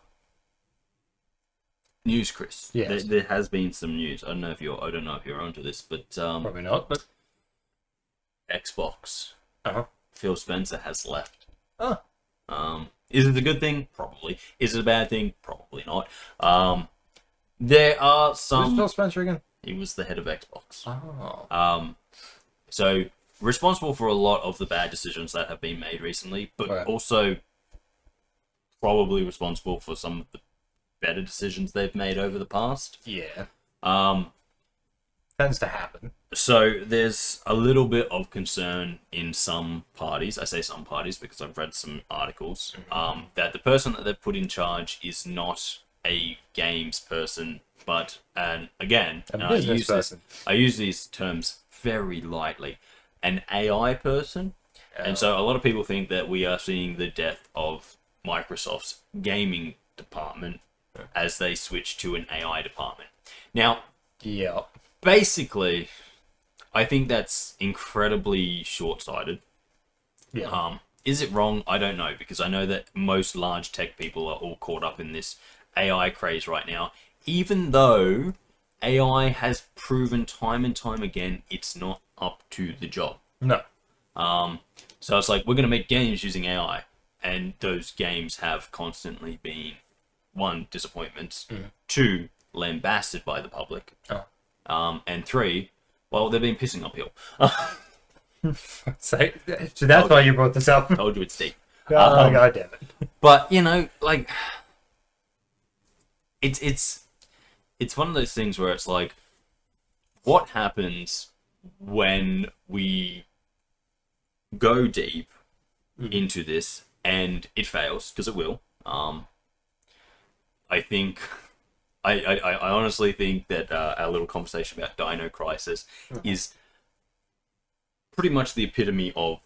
News, Kris. Yes. There has been some news. I don't know if you're onto this, but Probably not, but Xbox. Uh-huh. Phil Spencer has left. Oh. Is it a good thing? Probably. Is it a bad thing? Probably not. There are some. Who's Phil Spencer again? He was the head of Xbox. Oh. So responsible for a lot of the bad decisions that have been made recently, but also probably responsible for some of the better decisions they've made over the past. Yeah. Tends to happen. So there's a little bit of concern in some parties. I say some parties because I've read some articles that the person that they've put in charge is not a games person, but a business person. I use these terms very lightly. An AI person. And so a lot of people think that we are seeing the death of Microsoft's gaming department as they switch to an AI department. Now, basically, I think that's incredibly short-sighted. Yeah. Is it wrong? I don't know, because I know that most large tech people are all caught up in this AI craze right now, even though AI has proven time and time again it's not up to the job. No. So it's like, we're going to make games using AI, and those games have constantly been, 1, disappointments, 2, lambasted by the public, and 3, well, they've been pissing uphill. So that's why you brought this up. Told you it's deep. Oh, God damn it. But, like, it's one of those things where it's like, what happens when we go deep into this and it fails? Because it will. I think, I honestly think that our little conversation about Dino Crisis is pretty much the epitome of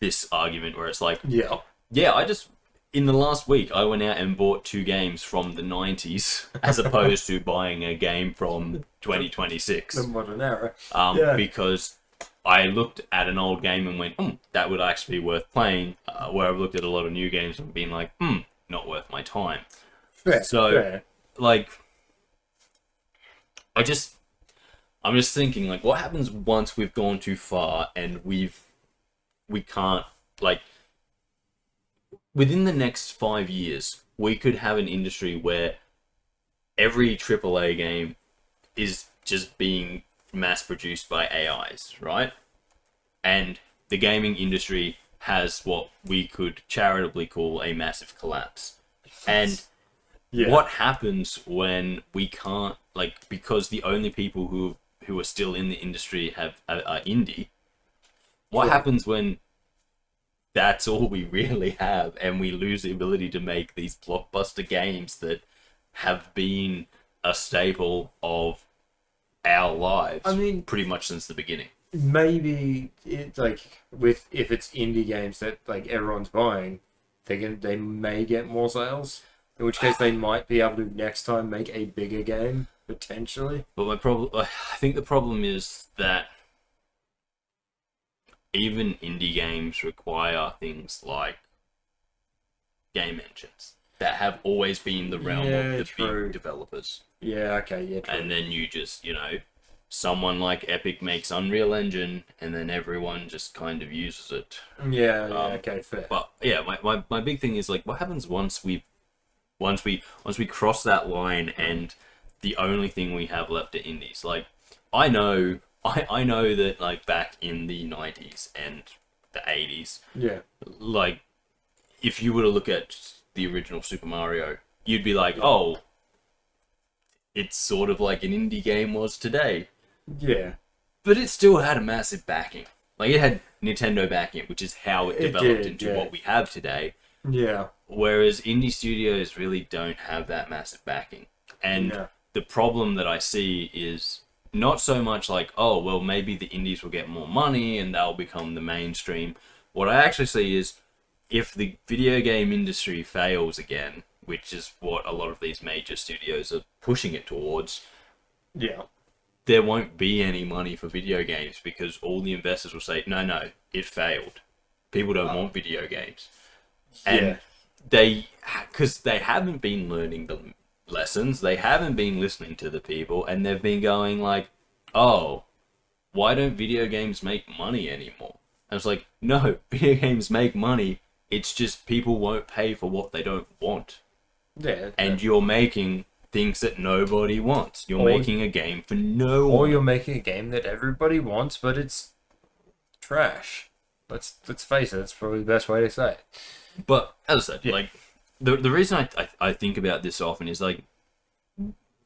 this argument, where it's like, in the last week, I went out and bought 2 games from the 90s as opposed to buying a game from 2026. The modern era. Because I looked at an old game and went, that would actually be worth playing. Where I've looked at a lot of new games and been like, not worth my time. Fair. Like, I'm just thinking, like, what happens once we've gone too far and we can't, like, within the next 5 years, we could have an industry where every AAA game is just being mass-produced by AIs, right? And the gaming industry has what we could charitably call a massive collapse. And what happens when we can't, like, because the only people who are still in the industry are indie? What happens when that's all we really have, and we lose the ability to make these blockbuster games that have been a staple of our lives? I mean, pretty much since the beginning. Maybe it's like if it's indie games that like everyone's buying, they may get more sales. In which case, they might be able to next time make a bigger game potentially. But I think the problem is that even indie games require things like game engines that have always been the realm of the big developers. Yeah, okay, yeah, true. And then you just, someone like Epic makes Unreal Engine, and then everyone just kind of uses it. Yeah, okay, fair. But yeah, my big thing is like, what happens once we cross that line, and the only thing we have left are indies? Like, I know that like back in the 90s and the 80s, yeah, like if you were to look at the original Super Mario, you'd be like, oh, it's sort of like an indie game was today. Yeah. But it still had a massive backing. Like, it had Nintendo backing, which is how it developed into what we have today. Yeah. Whereas indie studios really don't have that massive backing. And the problem that I see is not so much like, oh, well, maybe the indies will get more money and they'll become the mainstream. What I actually see is, if the video game industry fails again, which is what a lot of these major studios are pushing it towards, there won't be any money for video games, because all the investors will say, no, it failed. People don't want video games. And because they haven't been learning the lessons, they haven't been listening to the people, and they've been going like, oh, why don't video games make money anymore? And it's like, no, video games make money. It's just people won't pay for what they don't want. Yeah. And you're making things that nobody wants. You're making a game for no one. Or you're making a game that everybody wants, but it's trash. Let's face it, that's probably the best way to say it. But as I said, like the reason I think about this often is like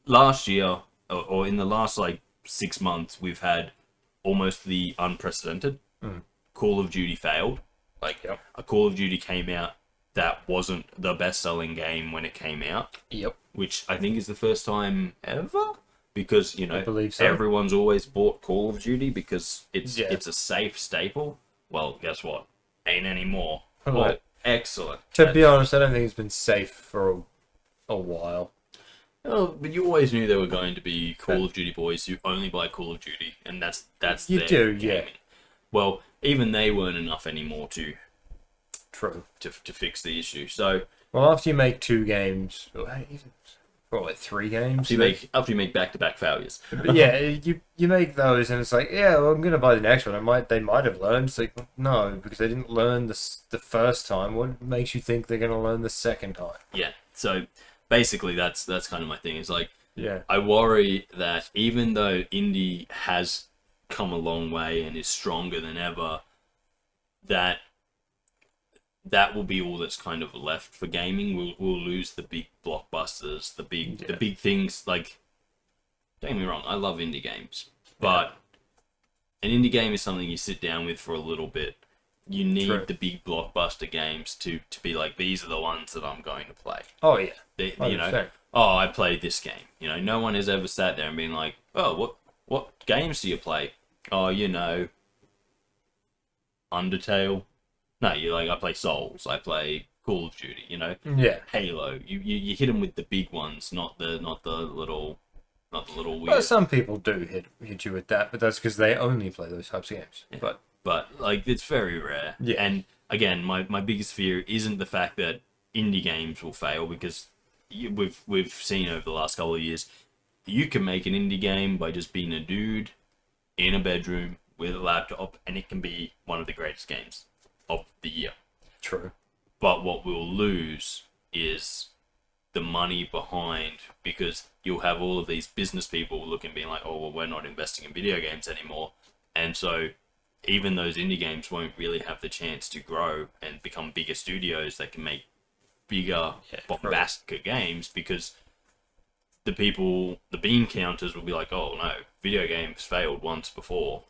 last year or in the last like 6 months, we've had almost the unprecedented. Call of Duty failed. Like, a Call of Duty came out that wasn't the best-selling game when it came out. Which I think is the first time ever. Because, I believe so. Everyone's always bought Call of Duty because it's a safe staple. Well, guess what? Ain't anymore. Well, excellent. To be honest, I don't think it's been safe for a while. Oh, but you always knew there were going to be Call of Duty boys who only buy Call of Duty, and that's you their do, gaming. Well, even they weren't enough anymore to fix the issue. So, well, after you make 2 games, like 3 games, after you make back-to-back failures. But yeah, you make those, and it's like, yeah, well, I'm gonna buy the next one. They might have learned. It's like, no, because they didn't learn the first time. What makes you think they're gonna learn the second time? Yeah. So basically, that's kind of my thing. Is like, yeah, I worry that even though indie has come a long way and is stronger than ever, that will be all that's kind of left for gaming. We'll lose the big blockbusters, the big things. Like, don't get me wrong, I love indie games, but an indie game is something you sit down with for a little bit. You need the big blockbuster games to be like, these are the ones that I'm going to play. Oh yeah, I played this game. No one has ever sat there and been like, oh, what games do you play? Oh, Undertale. No, you're like, I play Souls, I play Call of Duty, Halo. You hit them with the big ones, not the little weird. Well, some people do hit you with that, but that's because they only play those types of games. Yeah. But like, it's very rare. Yeah. And again, my biggest fear isn't the fact that indie games will fail, because we've seen over the last couple of years, you can make an indie game by just being a dude in a bedroom with a laptop, and it can be one of the greatest games of the year. True. But what we'll lose is the money behind, because you'll have all of these business people looking, being like, oh, well, we're not investing in video games anymore. And so even those indie games won't really have the chance to grow and become bigger studios that can make bigger, bombastic games, because the bean counters will be like, oh no, video games failed once before.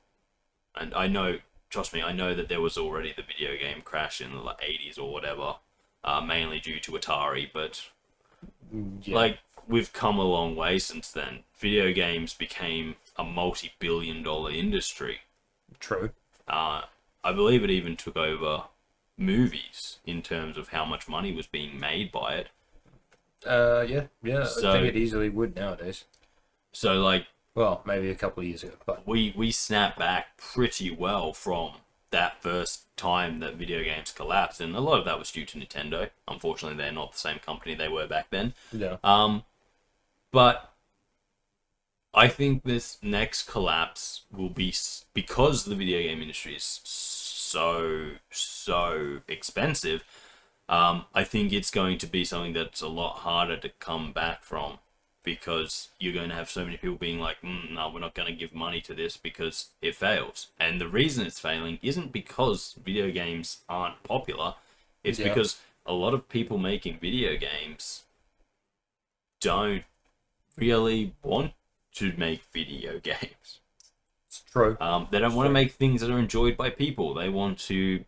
And trust me, I know that there was already the video game crash in the 80s or whatever, mainly due to Atari, but like, we've come a long way since then. Video games became a multi-billion-dollar industry. True. I believe it even took over movies in terms of how much money was being made by it. Yeah. So, I think it easily would nowadays. So, like, well, maybe a couple of years ago, but we snapped back pretty well from that first time that video games collapsed, and a lot of that was due to Nintendo. Unfortunately, they're not the same company they were back then. yeah. But I think this next collapse will be because the video game industry is so expensive. I think it's going to be something that's a lot harder to come back from, because you're going to have so many people being like, no, we're not going to give money to this because it fails. And the reason it's failing isn't because video games aren't popular. It's because a lot of people making video games don't really want to make video games. It's true. They don't want to make things that are enjoyed by people. They want to,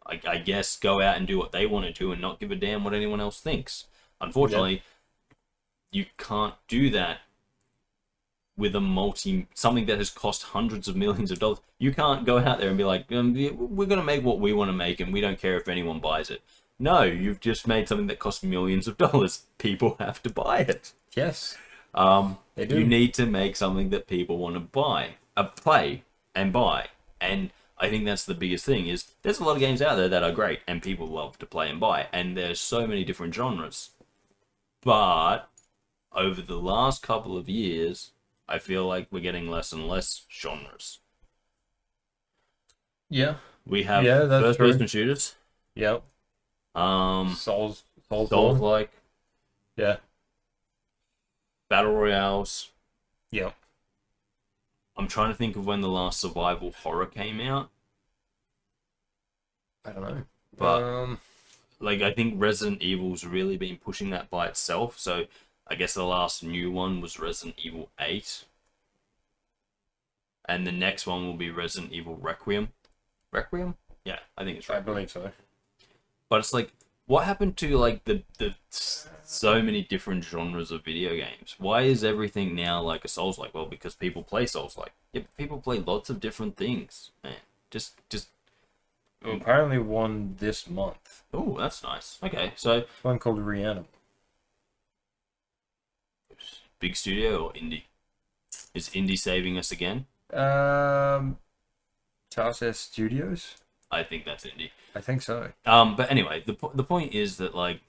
I guess, go out and do what they want to do and not give a damn what anyone else thinks. Unfortunately, you can't do that with something that has cost hundreds of millions of dollars. You can't go out there and be like, we're going to make what we want to make and we don't care if anyone buys it. No, you've just made something that costs millions of dollars. People have to buy it. Yes. They do. You need to make something that people want to buy, play and buy. And I think that's the biggest thing, is there's a lot of games out there that are great and people love to play and buy. And there's so many different genres. But over the last couple of years, I feel like we're getting less and less genres. Yeah. We have first-person shooters. Yep. Souls like. Yeah. Battle royales. Yep. I'm trying to think of when the last survival horror came out. I don't know. But like, I think Resident Evil's really been pushing that by itself. So I guess the last new one was Resident Evil 8. And the next one will be Resident Evil Requiem. Requiem? Yeah, I think it's Requiem. I believe so. But it's like, what happened to like the so many different genres of video games? Why is everything now like a Souls-like? Well, because people play Souls-like. Yeah, people play lots of different things, man. Just. Well, apparently one this month. Oh, that's nice. Okay, so One called Reanimate. big studio or indie? Is indie saving us again? Tarsus Studios. I think that's indie. I think so. But anyway, the point is that like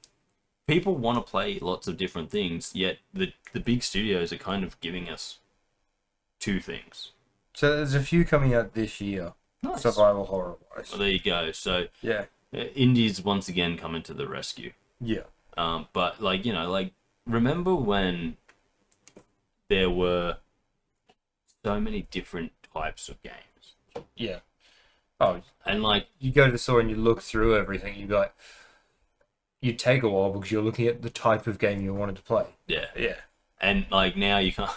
people want to play lots of different things, yet the big studios are kind of giving us two things. So there's a few coming out this year. Nice. Survival horror wise. Well, there you go. So yeah, indies once again coming to the rescue. Yeah. But like, like remember when there were so many different types of games? Yeah. Oh, and like you go to the store and you look through everything. You like, you take a while because you're looking at the type of game you wanted to play. Yeah. Yeah. And like now you can't.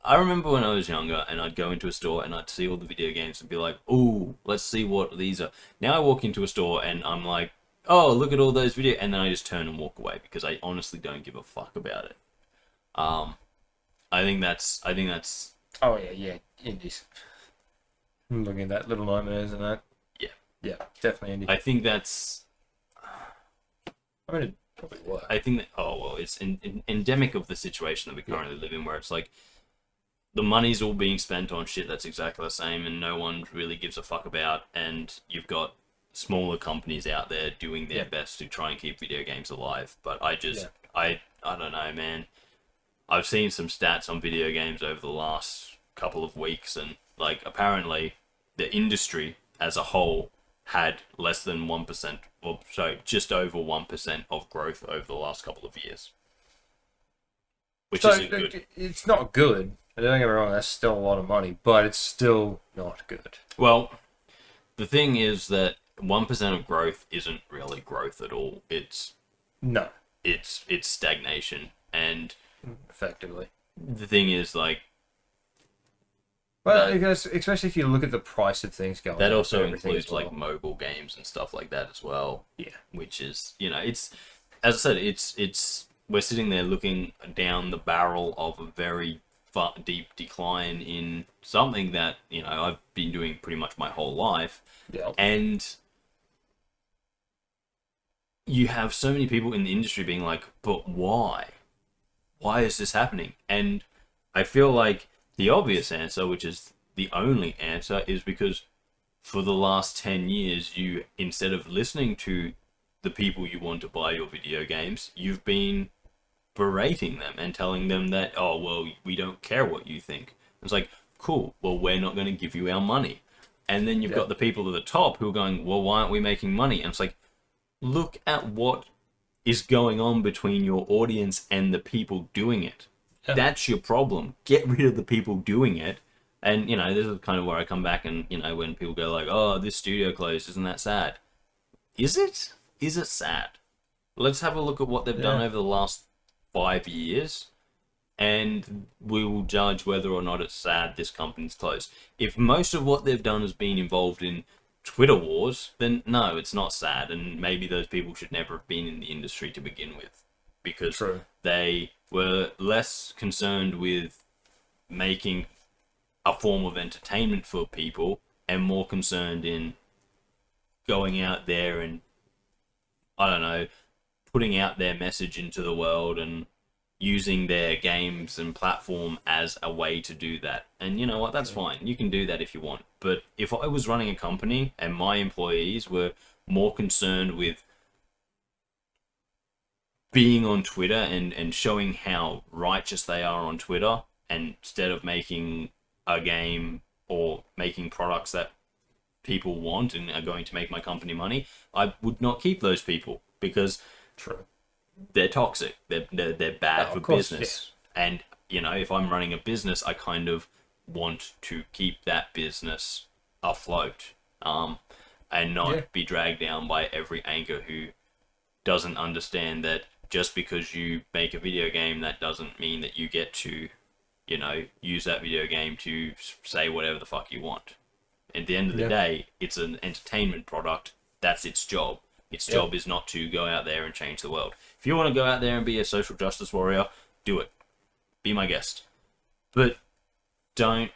I remember when I was younger and I'd go into a store and I'd see all the video games and be like, "Ooh, let's see what these are." Now I walk into a store and I'm like, "Oh, look at all those video," and then I just turn and walk away because I honestly don't give a fuck about it. I think that's. Oh yeah, indies. I'm looking at that, Little Nightmares and that. Yeah. Yeah, definitely indie. I think that's. I mean, it probably works. I think that. Oh well, it's endemic of the situation that we currently live in, where it's like the money's all being spent on shit that's exactly the same, and no one really gives a fuck about. And you've got smaller companies out there doing their best to try and keep video games alive. But I don't know, man. I've seen some stats on video games over the last couple of weeks, and like apparently the industry as a whole had less than 1%, or sorry, just over 1% of growth over the last couple of years. Which isn't good. It's not good. Don't get me wrong, that's still a lot of money, but it's still not good. Well, the thing is that 1% of growth isn't really growth at all. It's stagnation. And effectively, the thing is, like, well, because especially if you look at the price of things going, that also includes like mobile games and stuff like that as well. Yeah, which is, it's, as I said, it's we're sitting there looking down the barrel of a very deep decline in something that I've been doing pretty much my whole life. Yeah, and you have so many people in the industry being like, but why? Why is this happening? And I feel like the obvious answer, which is the only answer, is because for the last 10 years, you, instead of listening to the people you want to buy your video games, you've been berating them and telling them that, oh, well, we don't care what you think. It's like, cool, well, we're not going to give you our money. And then you've got the people at the top who are going, well, why aren't we making money? And it's like, look at what is going on between your audience and the people doing it. Yeah. That's your problem. Get rid of the people doing it. And, you know, this is kind of where I come back and, you know, when people go like, oh, this studio closed, isn't that sad? Is it? Is it sad? Let's have a look at what they've done over the last 5 years, and we will judge whether or not it's sad this company's closed. If most of what they've done has been involved in Twitter wars, then no, it's not sad, and maybe those people should never have been in the industry to begin with, because they were less concerned with making a form of entertainment for people and more concerned in going out there and, I don't know, putting out their message into the world and using their games and platform as a way to do that. And you know what, that's fine. You can do that if you want. But if I was running a company and my employees were more concerned with being on Twitter and showing how righteous they are on Twitter, and instead of making a game or making products that people want and are going to make my company money, I would not keep those people, because they're toxic. They're bad for business. Yeah. And, you know, if I'm running a business, I kind of want to keep that business afloat, and not be dragged down by every anchor who doesn't understand that just because you make a video game, that doesn't mean that you get to, you know, use that video game to say whatever the fuck you want. At the end of the day, it's an entertainment product. That's its job. Its job is not to go out there and change the world. If you want to go out there and be a social justice warrior, do it. Be my guest. But don't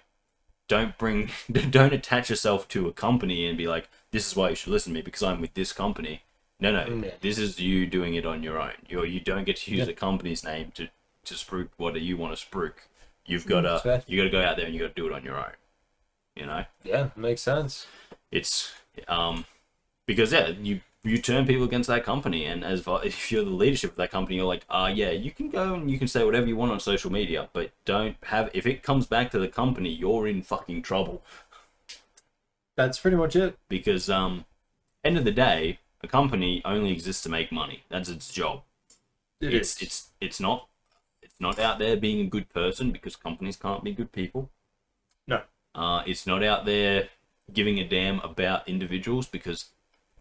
attach yourself to a company and be like, this is why you should listen to me because I'm with this company. No. This is you doing it on your own. You don't get to use a company's name to spruik what you want to spruik. You got to go out there and you got to do it on your own. You know? Yeah, makes sense. It's because you turn people against that company, and if you're the leadership of that company, you're like, you can go and you can say whatever you want on social media, but if it comes back to the company, you're in fucking trouble. That's pretty much it. Because end of the day, a company only exists to make money. That's its job. It's not out there being a good person, because companies can't be good people. No. It's not out there giving a damn about individuals, because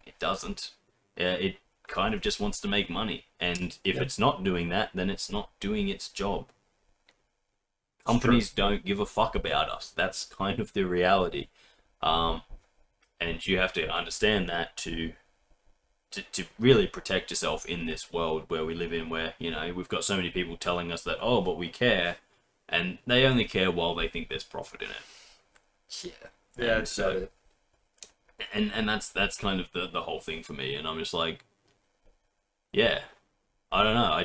it doesn't. It kind of just wants to make money. And if it's not doing that, then it's not doing its job. Companies don't give a fuck about us. That's kind of the reality. And you have to understand that to really protect yourself in this world where we live in, where, you know, we've got so many people telling us that, oh, but we care, and they only care while they think there's profit in it. Yeah, so it. And that's kind of the whole thing for me. And I'm just like, I don't know.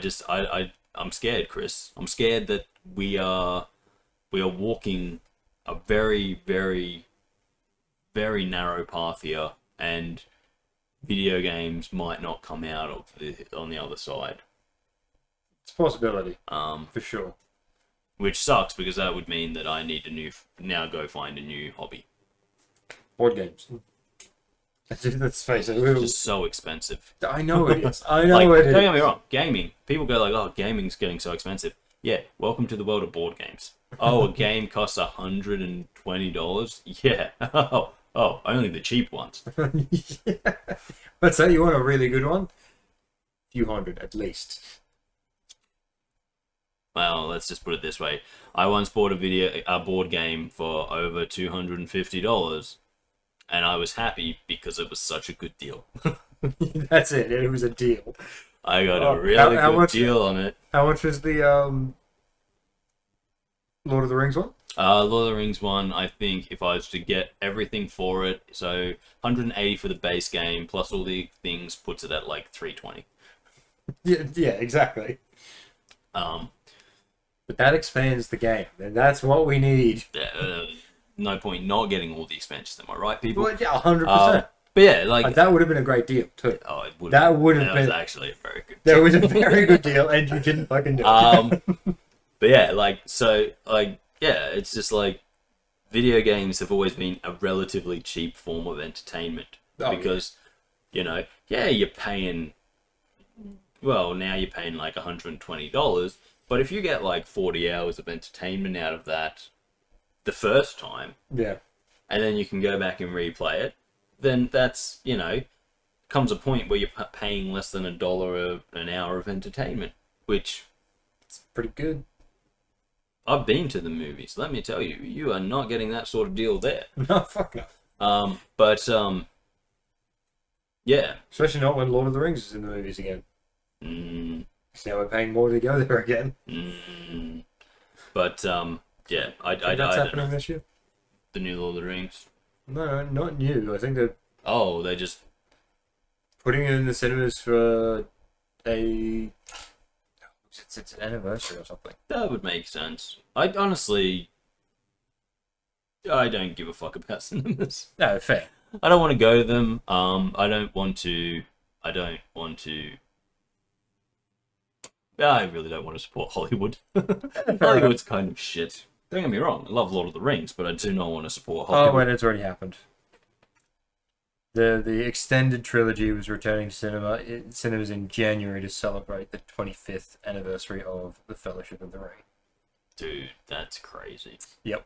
I'm scared, Kris. I'm scared that we are walking a very, very, very narrow path here, and video games might not come out on the other side. It's a possibility. For sure. Which sucks, because that would mean that I need to now go find a new hobby. Board games. Let's face it. It's just so expensive. I know it is. I know it is. Don't get me wrong. Gaming. People go like, oh, gaming's getting so expensive. Yeah, welcome to the world of board games. Oh, a game costs $120? Yeah. Oh, only the cheap ones. But say you want a really good one? A few hundred at least. Well, let's just put it this way. I once bought a board game for over $250, and I was happy because it was such a good deal. That's it. It was a deal. I got a really good deal on it. How much was the Lord of the Rings one? Lord of the Rings one, I think if I was to get everything for it, so 180 for the base game plus all the things puts it at like 320. Yeah, exactly. Um, But that expands the game, and that's what we need. No point not getting all the expansions. Am I right, people? Well, yeah, 100%. But yeah, like that would have been a great deal too. oh, it would. That would have been was actually a very good. That was a very good deal, and you didn't fucking do it. But yeah, like so, like yeah, it's just like video games have always been a relatively cheap form of entertainment because you know, yeah, you're paying. Well, now you're paying like $120, but if you get like 40 hours of entertainment out of that, the first time, yeah, and then you can go back and replay it, then that's, you know, comes a point where you're paying less than $1 an hour of entertainment, which it's pretty good. I've been to the movies. Let me tell you, you are not getting that sort of deal there. No, fuck no. Yeah. Especially not when Lord of the Rings is in the movies again. So now we're paying more to go there again. But yeah, I that's happening this year. The new Lord of the Rings. No, not new. I think they're they just putting it in the cinemas for it's an anniversary or something. That would make sense. I honestly, I don't give a fuck about cinemas. No, fair. I don't want to go to them. I don't want to. I really don't want to support Hollywood. Hollywood's kind of shit. Don't get me wrong. I love Lord of the Rings, but I do not want to support Hollywood. Oh wait, it's already happened. The extended trilogy was returning to cinemas in January to celebrate the 25th anniversary of The Fellowship of the Ring. Dude, that's crazy. Yep.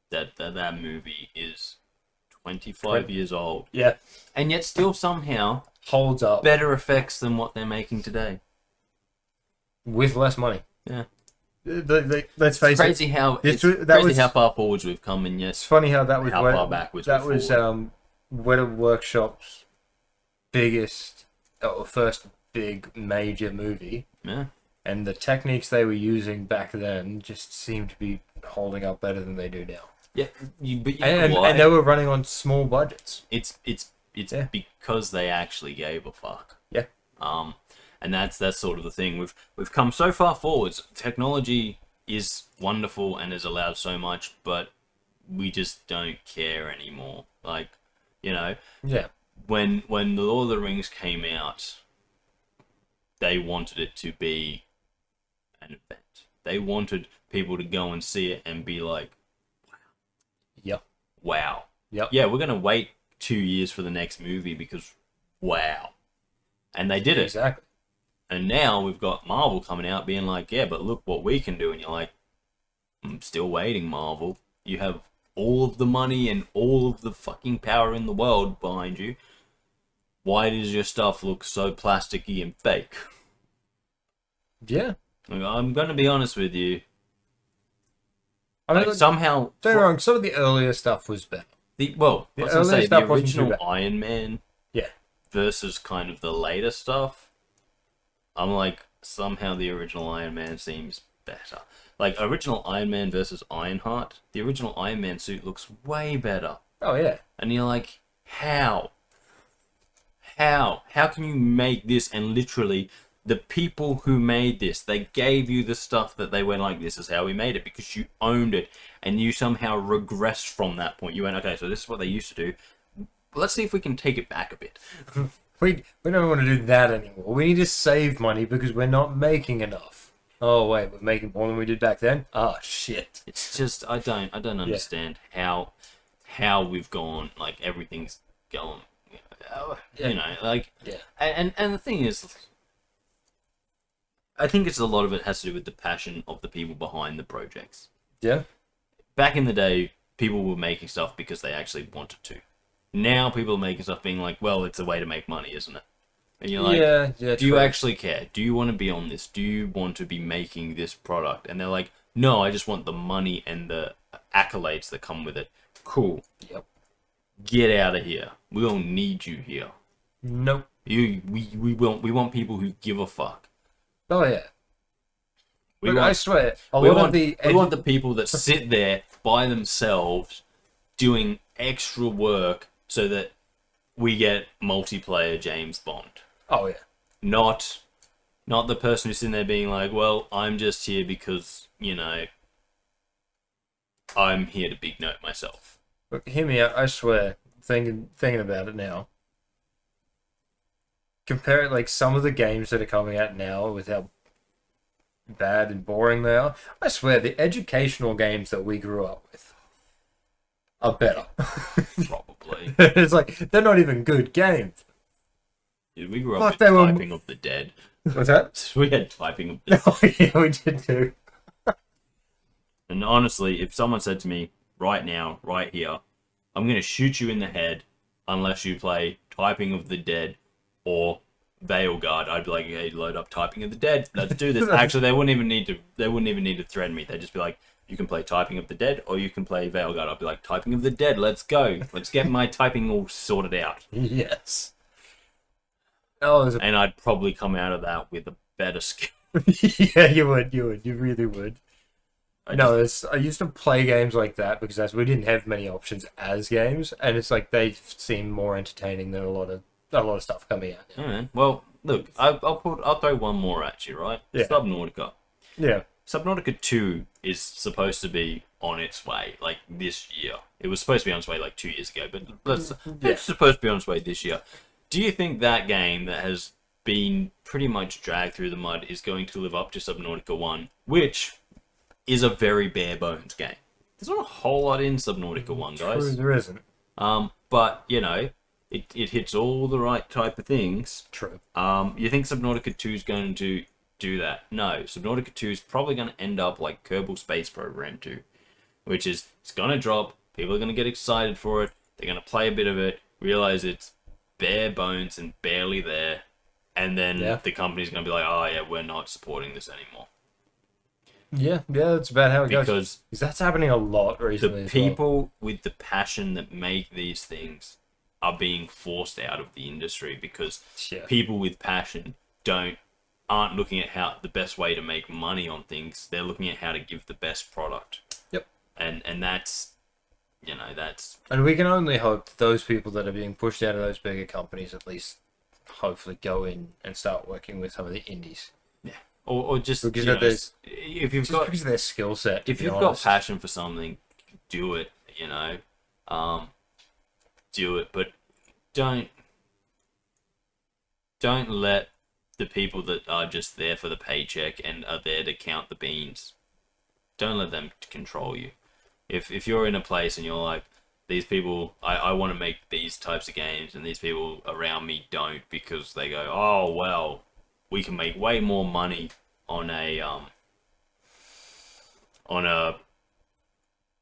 That movie is 25 years old. Yeah. And yet still somehow holds up. Better effects than what they're making today. With less money. Yeah. Let's face it. It's crazy how far forwards we've come, and yet it's funny how that was how far backwards that was Weta Workshop's first big major movie. Yeah. And the techniques they were using back then just seem to be holding up better than they do now. Yeah, and they were running on small budgets. It's because they actually gave a fuck. Yeah. And that's sort of the thing. We've come so far forwards. Technology is wonderful and has allowed so much, but we just don't care anymore. Like, you know. Yeah. When the Lord of the Rings came out, they wanted it to be an event. They wanted people to go and see it and be like, wow. Yep. Yeah, we're gonna wait 2 years for the next movie because wow. And they did it. Exactly. And now we've got Marvel coming out being like, yeah, but look what we can do. And you're like, I'm still waiting, Marvel. You have all of the money and all of the fucking power in the world behind you. Why does your stuff look so plasticky and fake? Yeah. I'm going to be honest with you. I mean, somehow... Don't get me wrong, some of the earlier stuff was better. The original Iron Man versus kind of the later stuff, I'm like, somehow the original Iron Man seems better. Like, original Iron Man versus Ironheart, the original Iron Man suit looks way better. Oh, yeah. And you're like, how? How can you make this? And literally, the people who made this, they gave you the stuff that they went like, this is how we made it, because you owned it, and you somehow regressed from that point. You went, okay, so this is what they used to do. Let's see if we can take it back a bit. We don't want to do that anymore. We need to save money because we're not making enough. Oh wait, we're making more than we did back then? Oh shit. It's just I don't understand how we've gone, like, everything's going, you know, like, and the thing is, I think it's a lot of it has to do with the passion of the people behind the projects. Yeah. Back in the day, people were making stuff because they actually wanted to. Now people are making stuff being like, well, it's a way to make money, isn't it? And you're like, do you actually care? Do you want to be on this? Do you want to be making this product? And they're like, no, I just want the money and the accolades that come with it. Cool. Yep. Get out of here. We don't need you here. Nope. We want people who give a fuck. Oh yeah. I swear, we want the people that sit there by themselves doing extra work so that we get multiplayer James Bond. Oh yeah. Not the person who's sitting there being like, well, I'm just here because, I'm here to big note myself. Look, hear me out. I swear, thinking about it now. Compare it like some of the games that are coming out now with how bad and boring they are. I swear, the educational games that we grew up with are better. Probably. It's like, they're not even good games. Dude, we grew up with Typing of the Dead. What's that? We had Typing of the Dead. Oh, yeah, we did too. And honestly, if someone said to me, right now, right here, I'm going to shoot you in the head unless you play Typing of the Dead or Veilguard, I'd be like, hey, load up Typing of the Dead. Let's do this. Actually, they wouldn't even need to threaten me. They'd just be like, you can play Typing of the Dead or you can play Veilguard. I'd be like, Typing of the Dead, let's go. Let's get my typing all sorted out. Yes. Oh, and I'd probably come out of that with a better skill. Yeah, you would. You really would. I used to play games like that because we didn't have many options as games, and it's like they seem more entertaining than a lot of stuff coming out now. Oh, man. Well, look, I'll throw one more at you, right? Yeah. Subnautica. Yeah. Subnautica 2 is supposed to be on its way, like, this year. It was supposed to be on its way, like, 2 years ago, but it's supposed to be on its way this year. Do you think that game that has been pretty much dragged through the mud is going to live up to Subnautica 1, which is a very bare bones game? There's not a whole lot in Subnautica 1, guys. True, there isn't. But, it hits all the right type of things. True. You think Subnautica 2 is going to do that? No. Subnautica 2 is probably going to end up like Kerbal Space Program 2, which is, it's going to drop, people are going to get excited for it, they're going to play a bit of it, realize it's bare bones and barely there, and then the company's going to be like, oh yeah, we're not supporting this anymore. Yeah, that's about how it goes. Because that's happening a lot recently. The people with the passion that make these things are being forced out of the industry because people with passion aren't looking at how the best way to make money on things. They're looking at how to give the best product. Yep. And that's, that's... And we can only hope that those people that are being pushed out of those bigger companies at least hopefully go in and start working with some of the indies. Yeah. Or just, because because of their skill set. If you've got passion for something, do it, do it, but don't let the people that are just there for the paycheck and are there to count the beans, don't let them control you. If you're in a place and you're like, these people, I want to make these types of games, and these people around me don't because they go, oh well, we can make way more money on a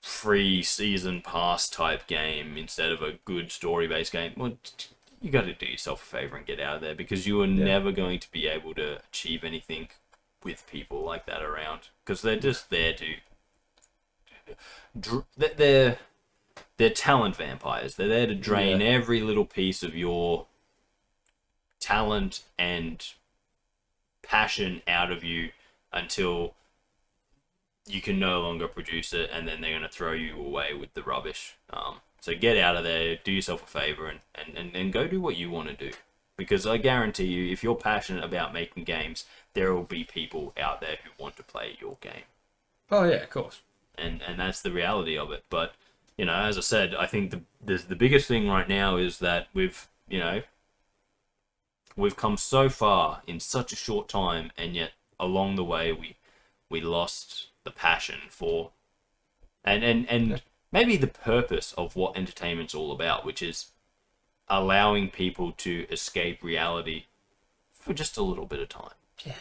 free season pass type game instead of a good story based game. Well, you got to do yourself a favor and get out of there, because you are never going to be able to achieve anything with people like that around, because they're just there to they're talent vampires. They're there to drain every little piece of your talent and passion out of you until you can no longer produce it, and then they're going to throw you away with the rubbish. So get out of there, do yourself a favor, and go do what you want to do. Because I guarantee you, if you're passionate about making games, there will be people out there who want to play your game. Oh yeah, of course. And that's the reality of it. But, as I said, I think the biggest thing right now is that we've come so far in such a short time, and yet along the way we lost the passion for and maybe the purpose of what entertainment's all about, which is allowing people to escape reality for just a little bit of time. Yeah.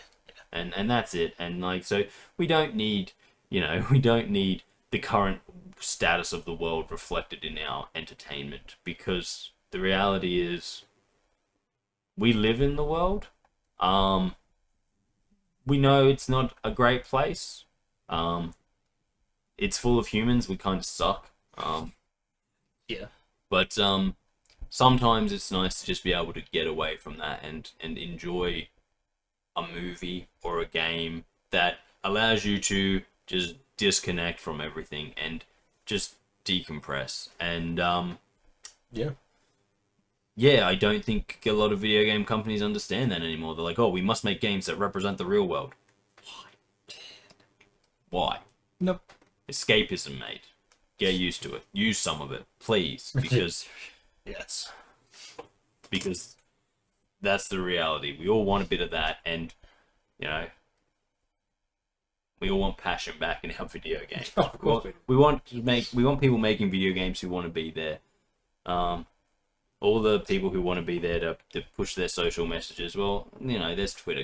And that's it. And so we don't need the current status of the world reflected in our entertainment, because the reality is we live in the world. We know it's not a great place. It's full of humans. We kind of suck. But sometimes it's nice to just be able to get away from that and enjoy a movie or a game that allows you to just disconnect from everything and just decompress. And yeah, I don't think a lot of video game companies understand that anymore. They're like, oh, we must make games that represent the real world. Why? Nope. Escapism, mate. Get used to it. Use some of it, please, because yes, because that's the reality. We all want a bit of that, and you know, we all want passion back in our video games. Oh, of course we want people making video games who want to be there. All the people who want to be there to push their social messages. Well, you know, there's Twitter.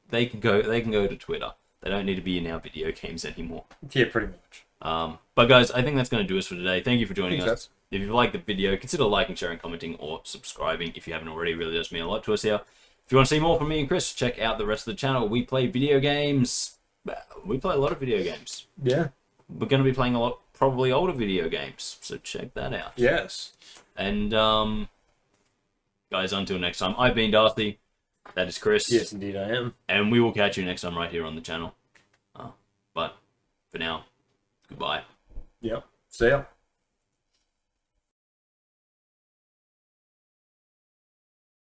They can go to Twitter. They don't need to be in our video games anymore. Yeah, pretty much. But guys, I think that's going to do us for today. Thank you for joining us. That's... If you liked the video, consider liking, sharing, commenting, or subscribing if you haven't already. It really does mean a lot to us here. If you want to see more from me and Kris, check out the rest of the channel. We play video games. We play a lot of video games. Yeah. We're going to be playing a lot, probably older video games. So check that out. Yes. And, guys, until next time, I've been Darcy. That is Kris. Yes, indeed I am. And we will catch you next time right here on the channel. But for now, goodbye. Yep. See ya.